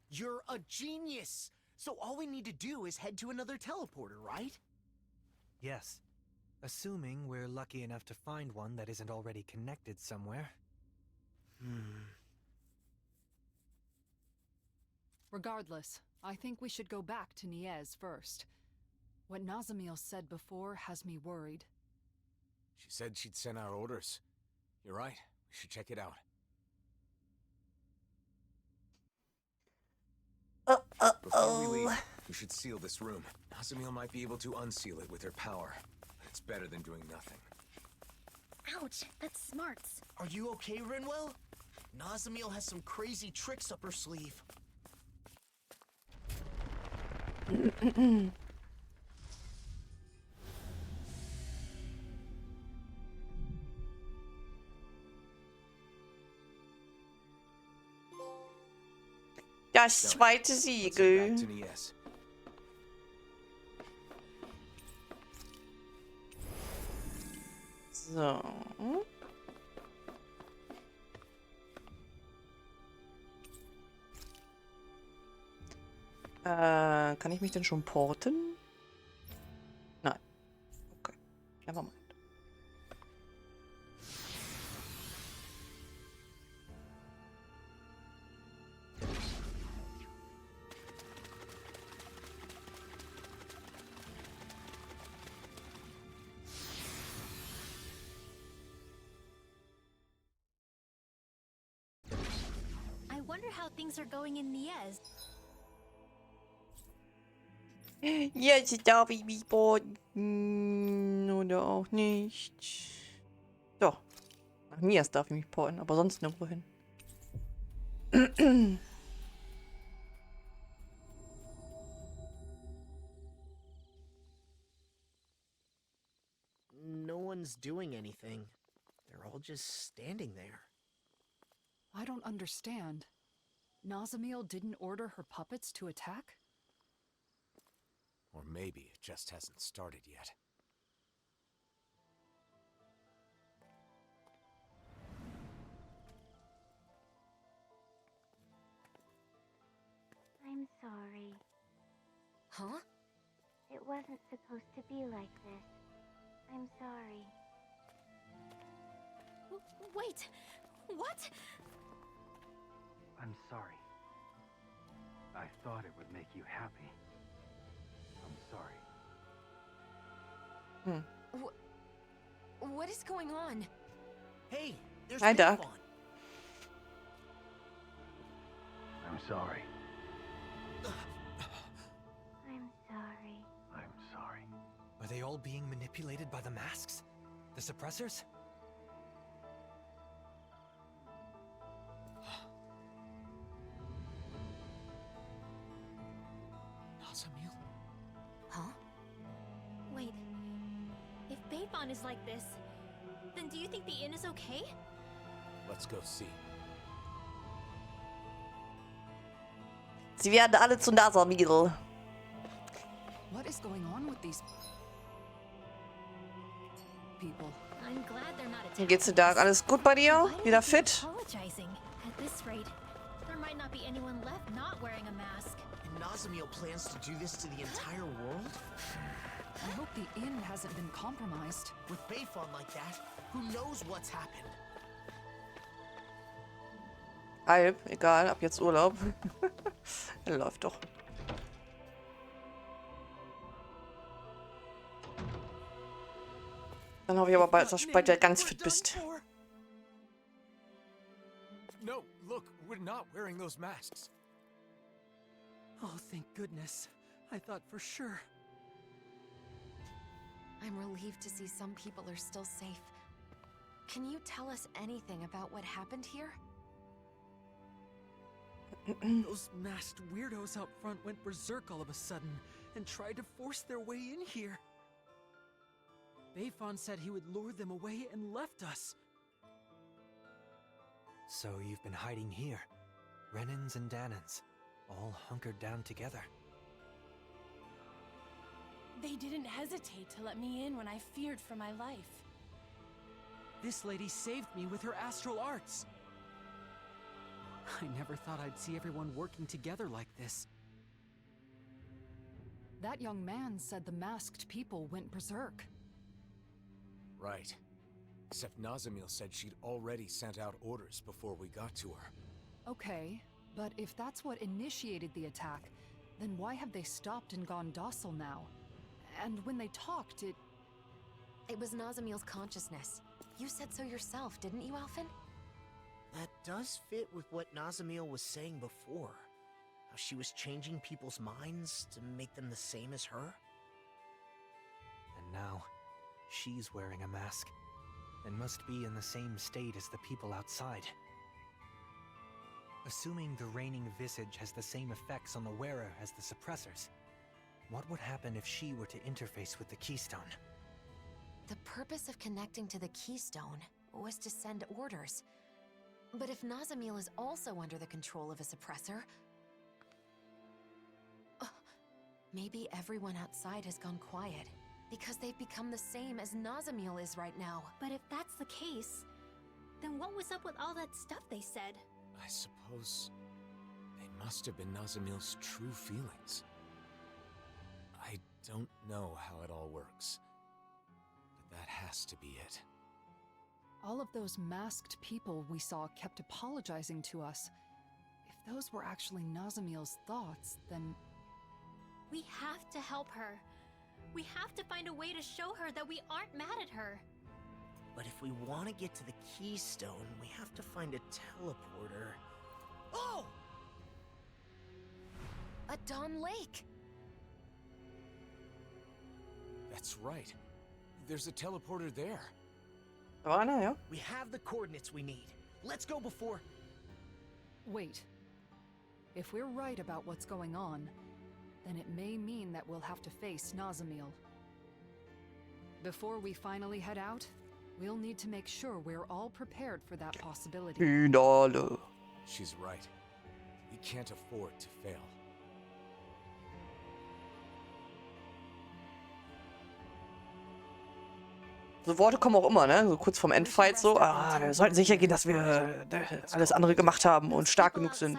You're a genius! So all we need to do is head to another teleporter, right? Yes. Assuming we're lucky enough to find one that isn't already connected somewhere. Regardless, I think we should go back to Niez first. What Nazamiel said before has me worried. She said she'd send our orders. You're right. We should check it out. Before we leave, we should seal this room. Nazamiel might be able to unseal it with her power. But it's better than doing nothing. Ouch, that's smarts. Are you okay, Rinwell? Nazamiel has some crazy tricks up her sleeve. Das zweite Let's head Siegel. back to Nies. So. Kann ich mich denn schon porten? Nein. Okay. Never mind. I wonder how things are going in Niez. Jetzt darf ich mich porten. Oder auch nicht. Doch. Nach Nias darf ich mich porten, aber sonst nirgendwo hin. No one's doing anything. They're all just standing there. I don't understand. Nazamiel didn't order her puppets to attack? Or maybe it just hasn't started yet. I'm sorry. Huh? It wasn't supposed to be like this. I'm sorry. Wait! What? I'm sorry. I thought it would make you happy. I'm sorry. What is going on? Hey, there's Hi, Doc. Payphone. I'm sorry. I'm sorry. I'm sorry. Are they all being manipulated by the masks? The suppressors? Nazamiel? Huh? Wait. If Bayfon is like this, then do you think the inn is okay? Let's go see. Sie werden alle zu Nazamiel. What is going on with these people? I'm glad they're not Wie attacking. geht's dir, Doc? Alles gut bei dir? Why do Wieder they keep fit? apologizing? At this rate, there might not be anyone left not wearing a mask. And Nazamiel plans to do this to the entire world? I hope the inn hasn't been compromised. With Bayfon like that, who knows what's happened? Halb, egal, ab jetzt Urlaub. Läuft doch. Dann hoffe ich aber bald, dass du bald wieder ganz fit bist. No, look, we're not wearing those masks. Oh, thank goodness. I thought for sure. I'm relieved to see some people are still safe. Can you tell us anything about what happened here? Those masked weirdos out front went berserk all of a sudden and tried to force their way in here. Bayfon said he would lure them away and left us. So you've been hiding here. Renans and Danans, all hunkered down together. They didn't hesitate to let me in when I feared for my life. This lady saved me with her astral arts. I never thought I'd see everyone working together like this. That young man said the masked people went berserk. Right. Except Nazamil said she'd already sent out orders before we got to her. Okay, but if that's what initiated the attack, then why have they stopped and gone docile now? And when they talked, It was Nazamil's consciousness. You said so yourself, didn't you, Alphen? That does fit with what Nazamil was saying before. How she was changing people's minds to make them the same as her. And now, she's wearing a mask, and must be in the same state as the people outside. Assuming the reigning visage has the same effects on the wearer as the suppressors, what would happen if she were to interface with the keystone? The purpose of connecting to the keystone was to send orders. But if Nazamil is also under the control of a suppressor... maybe everyone outside has gone quiet, because they've become the same as Nazamil is right now. But if that's the case, then what was up with all that stuff they said? I suppose they must have been Nazamil's true feelings. I don't know how it all works, but that has to be it. all of those masked people we saw kept apologizing to us. If those were actually Nazamil's thoughts, then... We have to help her. We have to find a way to show her that we aren't mad at her. But if we want to get to the keystone, we have to find a teleporter. Oh! A Dawn Lake! That's right. There's a teleporter there. Oh, no, yeah. We have the coordinates we need. Let's go before... Wait. If we're right about what's going on, then it may mean that we'll have to face Nazamil. Before we finally head out, we'll need to make sure we're all prepared for that possibility. Finale. She's right. We can't afford to fail. So Worte kommen auch immer, ne? So kurz vorm Endfight so, wir sollten sicher gehen, dass wir alles andere gemacht haben und stark genug sind.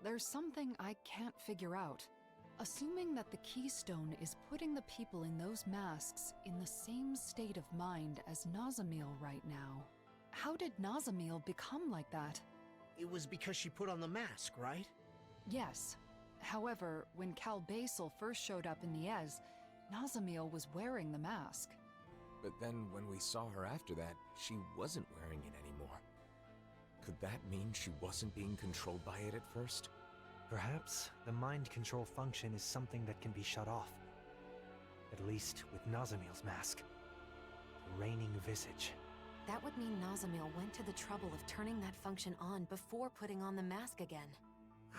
There's something I can't figure out. Assuming that the keystone is putting the people in those masks in the same state of mind as Nazamil right now, how did Nazamil become like that? It was because she put on the mask, right? Yes. However, when Cal Basel first showed up in the Ez, Nazamil was wearing the mask. But then when we saw her after that, she wasn't wearing it anymore. Could that mean she wasn't being controlled by it at first? Perhaps the mind control function is something that can be shut off. At least with Nazamil's mask. The reigning visage. That would mean Nazamil went to the trouble of turning that function on before putting on the mask again.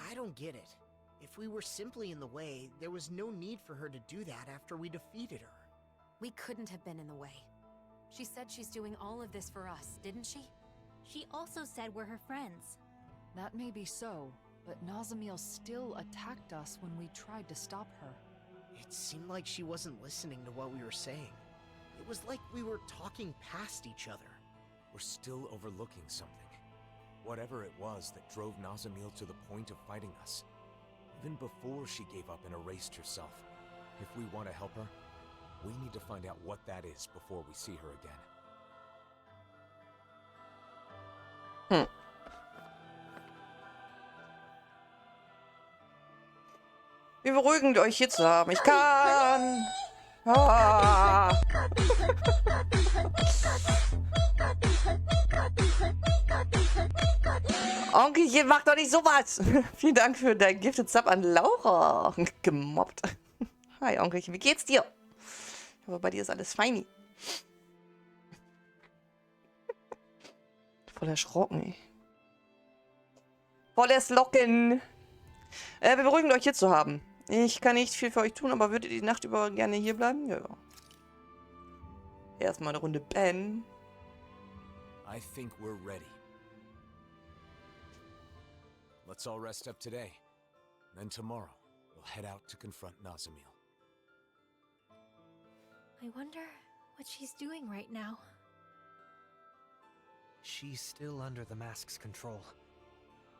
I don't get it. If we were simply in the way, there was no need for her to do that after we defeated her. We couldn't have been in the way. She said she's doing all of this for us, didn't she? She also said we're her friends. That may be so, but Nazamil still attacked us when we tried to stop her. It seemed like she wasn't listening to what we were saying. It was like we were talking past each other. We're still overlooking something. Whatever it was that drove Nazamil to the point of fighting us. Even before she gave up and erased herself. If we want to help her, we need to find out what that is before we see her again. Wie beruhigend, euch hier zu haben. Ich kann. Ah. Onkelchen, mach doch nicht sowas. Vielen Dank für dein Gifted Sub an Laura. Gemobbt. Hi, Onkelchen, wie geht's dir? Aber bei dir ist alles feini. Voll erschrocken, ey. Volles Locken. Wir beruhigen euch hier zu haben. Ich kann nicht viel für euch tun, aber würdet ihr die Nacht über gerne hier bleiben? Ja. Erstmal eine Runde Ben. I think we're ready. Let's all rest up today. Then tomorrow, we'll head out to confront Nazamil. I wonder what she's doing right now. She's still under the mask's control.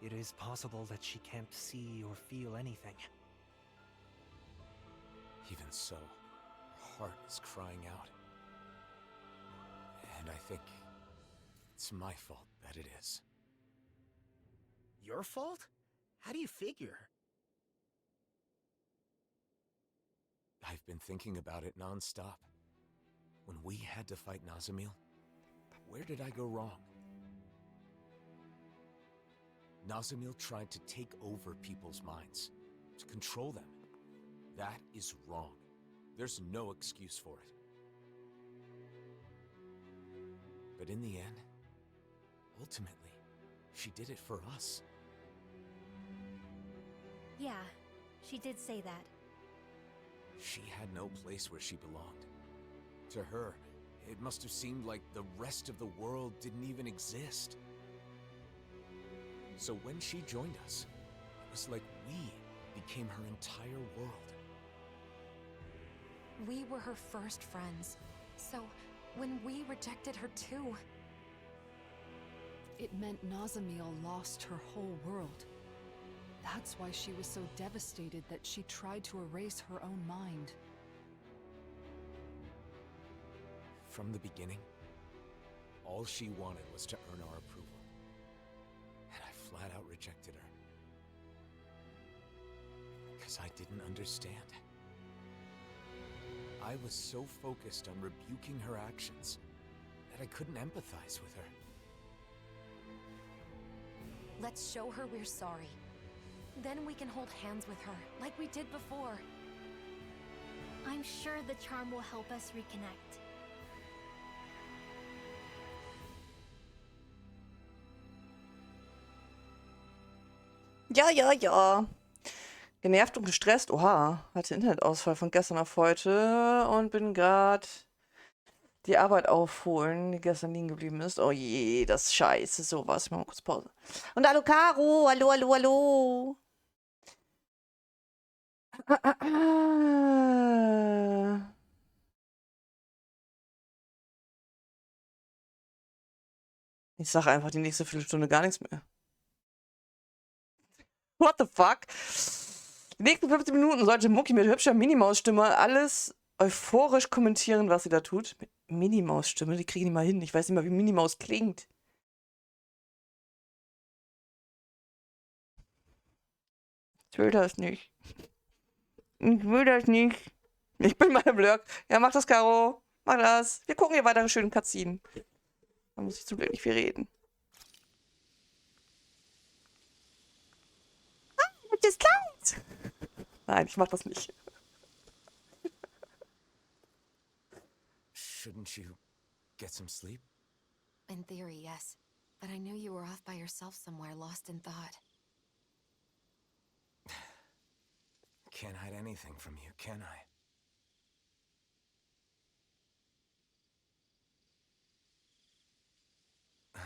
It is possible that she can't see or feel anything. Even so, her heart is crying out. And I think it's my fault that it is. Your fault? How do you figure? I've been thinking about it nonstop. When we had to fight Nazamil, where did I go wrong? Nazamil tried to take over people's minds, to control them. That is wrong. There's no excuse for it. But in the end, ultimately, she did it for us. Yeah, she did say that. She had no place where she belonged. To her, it must have seemed like the rest of the world didn't even exist. So when she joined us, it was like we became her entire world. We were her first friends. So, when we rejected her too... It meant Nazamil lost her whole world. That's why she was so devastated that she tried to erase her own mind. From the beginning, all she wanted was to earn our approval. And I flat out rejected her. Because I didn't understand. I was so focused on rebuking her actions that I couldn't empathize with her. Let's show her we're sorry. Then we can hold hands with her, like we did before. I'm sure the charm will help us reconnect. Ja, ja, ja. Genervt und gestresst. Oha, hatte Internetausfall von gestern auf heute und bin gerade die Arbeit aufholen, die gestern liegen geblieben ist. Oh je, das ist scheiße. Sowas. Ich mach mal kurz Pause. Und hallo Caro. Hallo, hallo, hallo. Ich sage einfach die nächste Viertelstunde gar nichts mehr. What the fuck? Die nächsten 15 Minuten sollte Mucki mit hübscher Minimaus-Stimme alles euphorisch kommentieren, was sie da tut. Mit Minimaus-Stimme, die kriegen die mal hin. Ich weiß nicht mal, wie Minimaus klingt. Ich will das nicht. Ich will das nicht. Ich bin mal im Blöck. Ja, mach das, Caro. Mach das. Wir gucken hier weitere schönen Cutscenen. Da muss ich zum Glück nicht viel reden. Ah, das ist Kleid. Nein, ich mach das nicht. Shouldn't you get some sleep? In theory, yes. But I knew you were off by yourself somewhere, lost in thought. Can't hide anything from you, can I?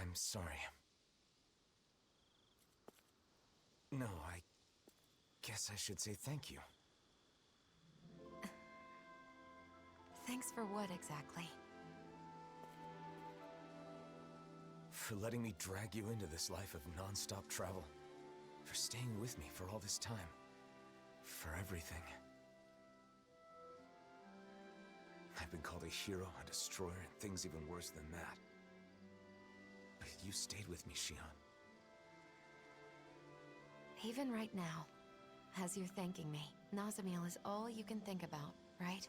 I'm sorry. No, I guess I should say thank you. Thanks for what, exactly? For letting me drag you into this life of non-stop travel. For staying with me for all this time. For everything. I've been called a hero, a destroyer, and things even worse than that. But you stayed with me, Shion. Even right now, as you're thanking me, Nazamil is all you can think about, right?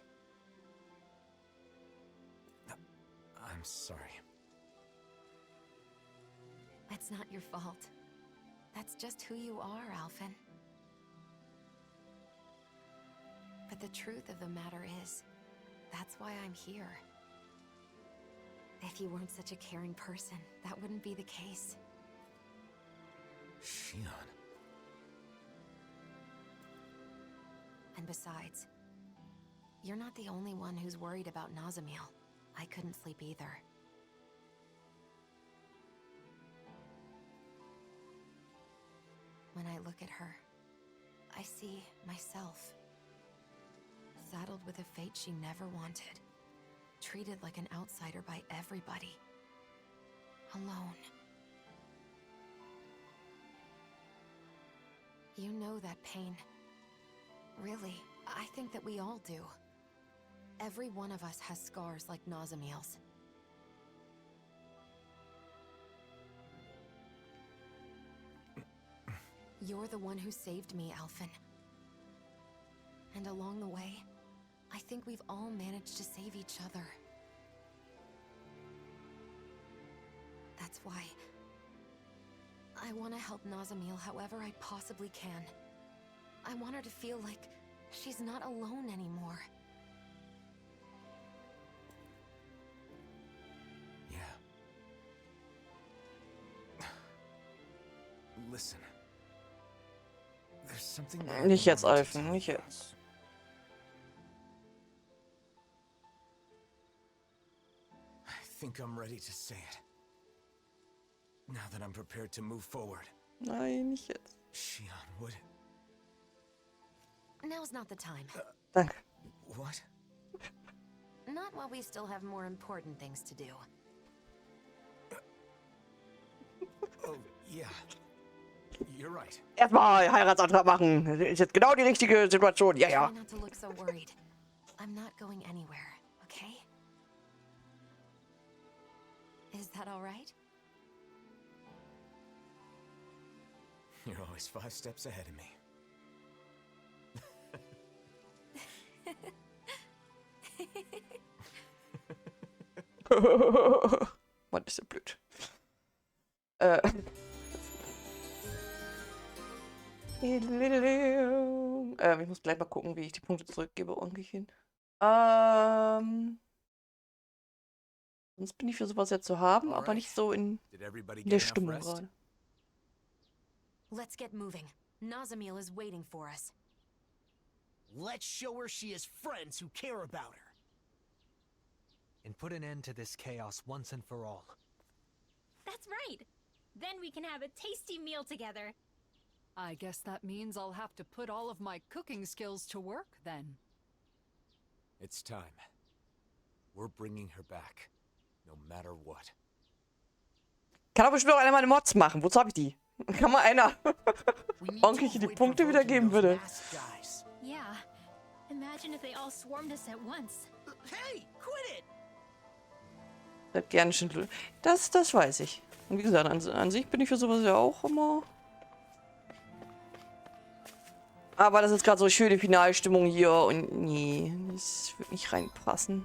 I'm sorry. It's not your fault. That's just who you are, Alphen. But the truth of the matter is, that's why I'm here. If you weren't such a caring person, that wouldn't be the case. Shion. And besides, you're not the only one who's worried about Nazamil. I couldn't sleep either. When I look at her, I see myself. Saddled with a fate she never wanted. Treated like an outsider by everybody. Alone. You know that pain. Really, I think that we all do. Every one of us has scars like Nazamiel's. You're the one who saved me, Alphen. And along the way, I think we've all managed to save each other. That's why I want to help Nazamiel however I possibly can. I want her to feel like she's not alone anymore. Yeah. Listen. There's something that I Nicht jetzt, wanted to Alphen, tell nicht you. jetzt. I think I'm ready to say it. Now that I'm prepared to move forward. Nein, nicht jetzt. Shion, would... Now's not the time. Danke. What? Not while we still have more important things to do. Oh, yeah. You're right. Erstmal Heiratsantrag machen. Das ist jetzt genau die richtige Situation. Ja, ja. Try not to look so worried. I'm not going anywhere, okay? Is that all right? You're always 5 steps ahead of me. Mann, ist ja blöd. Ich muss gleich mal gucken, wie ich die Punkte zurückgebe, ordentlich hin. Sonst bin ich für sowas ja zu haben, aber nicht so in Did everybody der get enough Stimmung rest? gerade. Let's get moving. Nazamiel is waiting for us. Let's show her she has friends who care about her. And put an end to this chaos once and for all. That's right. Then we can have a tasty meal together. I guess that means I'll have to put all of my cooking skills to work then. It's time. We're bringing her back. No matter what. Kann aber bestimmt auch einer meine Mods machen. Wozu habe ich die? Kann mal einer ordentlich die Punkte wiedergeben würde. Yeah. Imagine if they all swarmed us at once. Hey, quit it! Bleibt gerne schön. Das weiß ich. Und wie gesagt, an sich bin ich für sowas ja auch immer. Aber das ist gerade so schöne Finalstimmung hier und nee, das wird nicht reinpassen.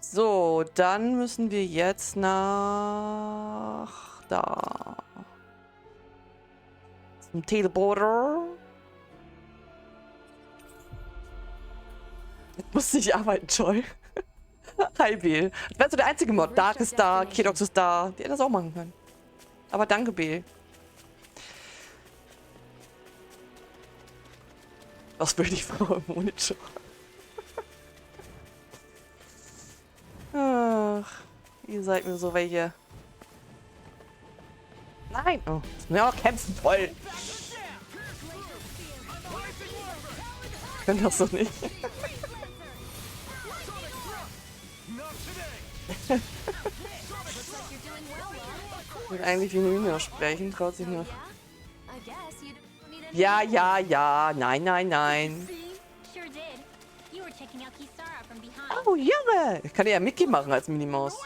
So, dann müssen wir jetzt nach da. Zum Teleporter. Jetzt musste ich arbeiten, Joy. Hi, Bel. Das wäre so der einzige Mod. Dark ist da, Kedox ist da. Die hätte das auch machen können. Aber danke, Bel. Was will die Frau im Monitor? Ach, ihr seid mir so welche. Nein! Oh, jetzt müssen wir auch kämpfen, voll. Ich kann das so nicht. Ich will eigentlich wie eine Minion sprechen, traut sich noch. Ja, ja, ja. Nein, nein, nein. Oh, Junge! Ich kann ja Mickey machen als Minimaus.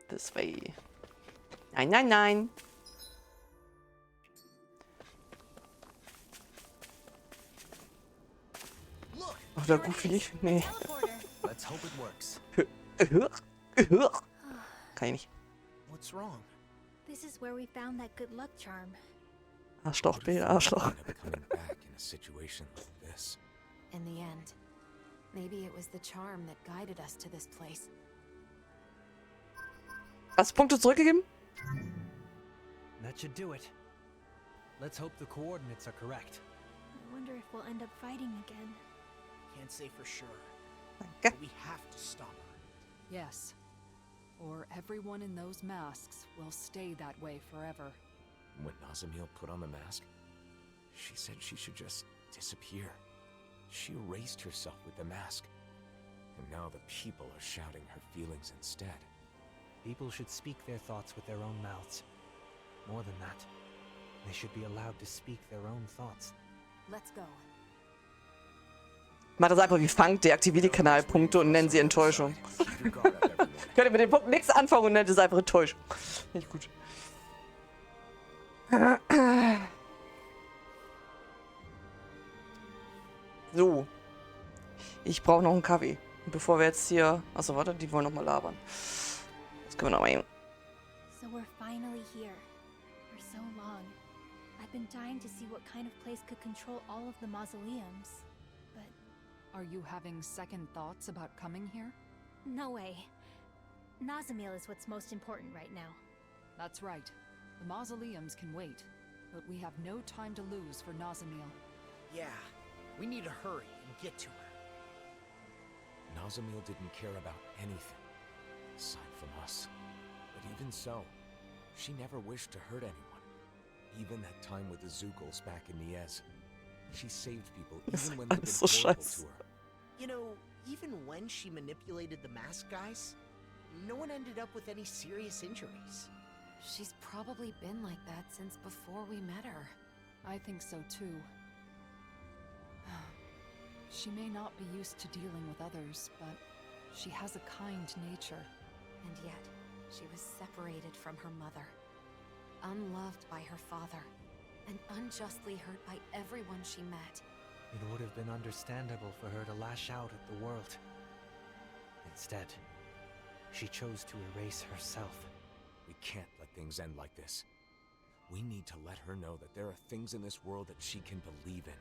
This way. Nein, nein, nein. Ach, der Goofy. Nee. Let's hope it works. Kann ich nicht. What's wrong? This is where we found that good luck charm. Arschloch, Bill, Arschloch. Coming back in a situation like this. In the end, maybe it was the charm that guided us to this place. Hast du Punkte zurückgegeben? That should do it. Let's hope the coordinates are correct. I wonder if we'll end up fighting again. Can't say for sure. Danke. But we have to stop her. Yes. Or everyone in those masks will stay that way forever. When Nazamiel put on the mask, she said she should just disappear. She erased herself with the mask. And now the people are shouting her feelings instead. People should speak their thoughts with their own mouths. More than that, they should be allowed to speak their own thoughts. Let's go. Macht das einfach wie Funk, deaktiviert die Kanalpunkte und nennen sie Enttäuschung. Könnt ihr mit dem Punkt nichts anfangen und nennt es einfach Enttäuschung. Nicht gut. So. Ich brauche noch einen Kaffee. Und bevor wir jetzt hier... Achso, warte, die wollen noch mal labern. Das können wir noch mal eben. So we're finally here. For so long. I've been dying to see what kind of place could control all of the mausoleums. But Are you having second thoughts about coming here? no way. Nazamil is what's most important right now. That's right. The mausoleums can wait, but we have no time to lose for Nazamil. Yeah, we need to hurry and get to her. Nazamil didn't care about anything, aside from us. But even so, she never wished to hurt anyone. Even that time with the Zugals back in Niez. She saved people even when they've been so horrible scheiße. to her. You know, even when she manipulated the mask guys, no one ended up with any serious injuries. She's probably been like that since before we met her. I think so too. She may not be used to dealing with others, but she has a kind nature. And yet, she was separated from her mother, unloved by her father, and unjustly hurt by everyone she met. It would have been understandable for her to lash out at the world. Instead, she chose to erase herself. We can't let things end like this. We need to let her know that there are things in this world that she can believe in.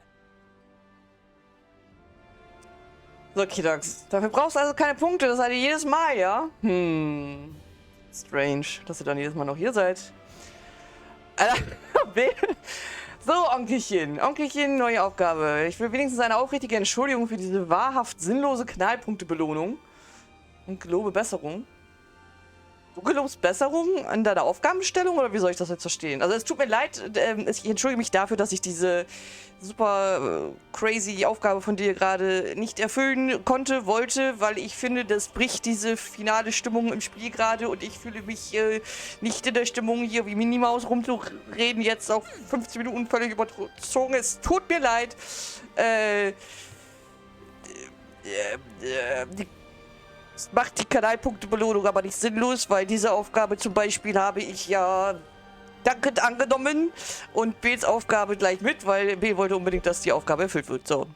So, Kidox. Dafür brauchst du also keine Punkte. Das seid ihr jedes Mal, ja? Strange, dass ihr dann jedes Mal noch hier seid. Alter, so, Onkelchen. Onkelchen, neue Aufgabe. Ich will wenigstens eine aufrichtige Entschuldigung für diese wahrhaft sinnlose Knallpunktebelohnung. Und gelobe Besserung. Du gelobst Besserung an deiner Aufgabenstellung oder wie soll ich das jetzt verstehen? Also es tut mir leid, ich entschuldige mich dafür, dass ich diese super crazy Aufgabe von dir gerade nicht erfüllen konnte, wollte, weil ich finde, das bricht diese finale Stimmung im Spiel gerade und ich fühle mich nicht in der Stimmung, hier wie Minimaus rumzureden, jetzt auf 15 Minuten völlig überzogen. Es tut mir leid. Das macht die Kanalpunktebelohnung aber nicht sinnlos, weil diese Aufgabe zum Beispiel habe ich ja dankend angenommen und Bs Aufgabe gleich mit, weil B wollte unbedingt, dass die Aufgabe erfüllt wird. So,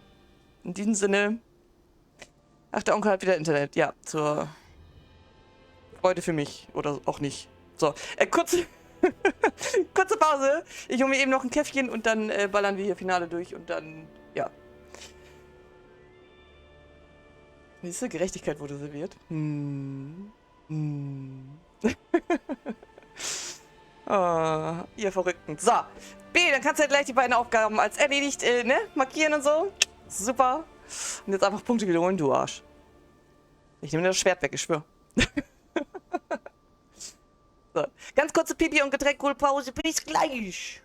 in diesem Sinne. Ach, der Onkel hat wieder Internet. Ja, zur Freude für mich. Oder auch nicht. So, kurze Pause. Ich hole mir eben noch ein Käffchen und dann ballern wir hier Finale durch und dann, ja. Siehst du, Gerechtigkeit wurde serviert. Oh, ihr Verrückten. So, B, dann kannst du ja gleich die beiden Aufgaben als erledigt, ne? Markieren und so. Super. Und jetzt einfach Punkte wiederholen, du Arsch. Ich nehme dir das Schwert weg, ich schwöre. So, ganz kurze Pipi- und Getränkepause. Bis gleich.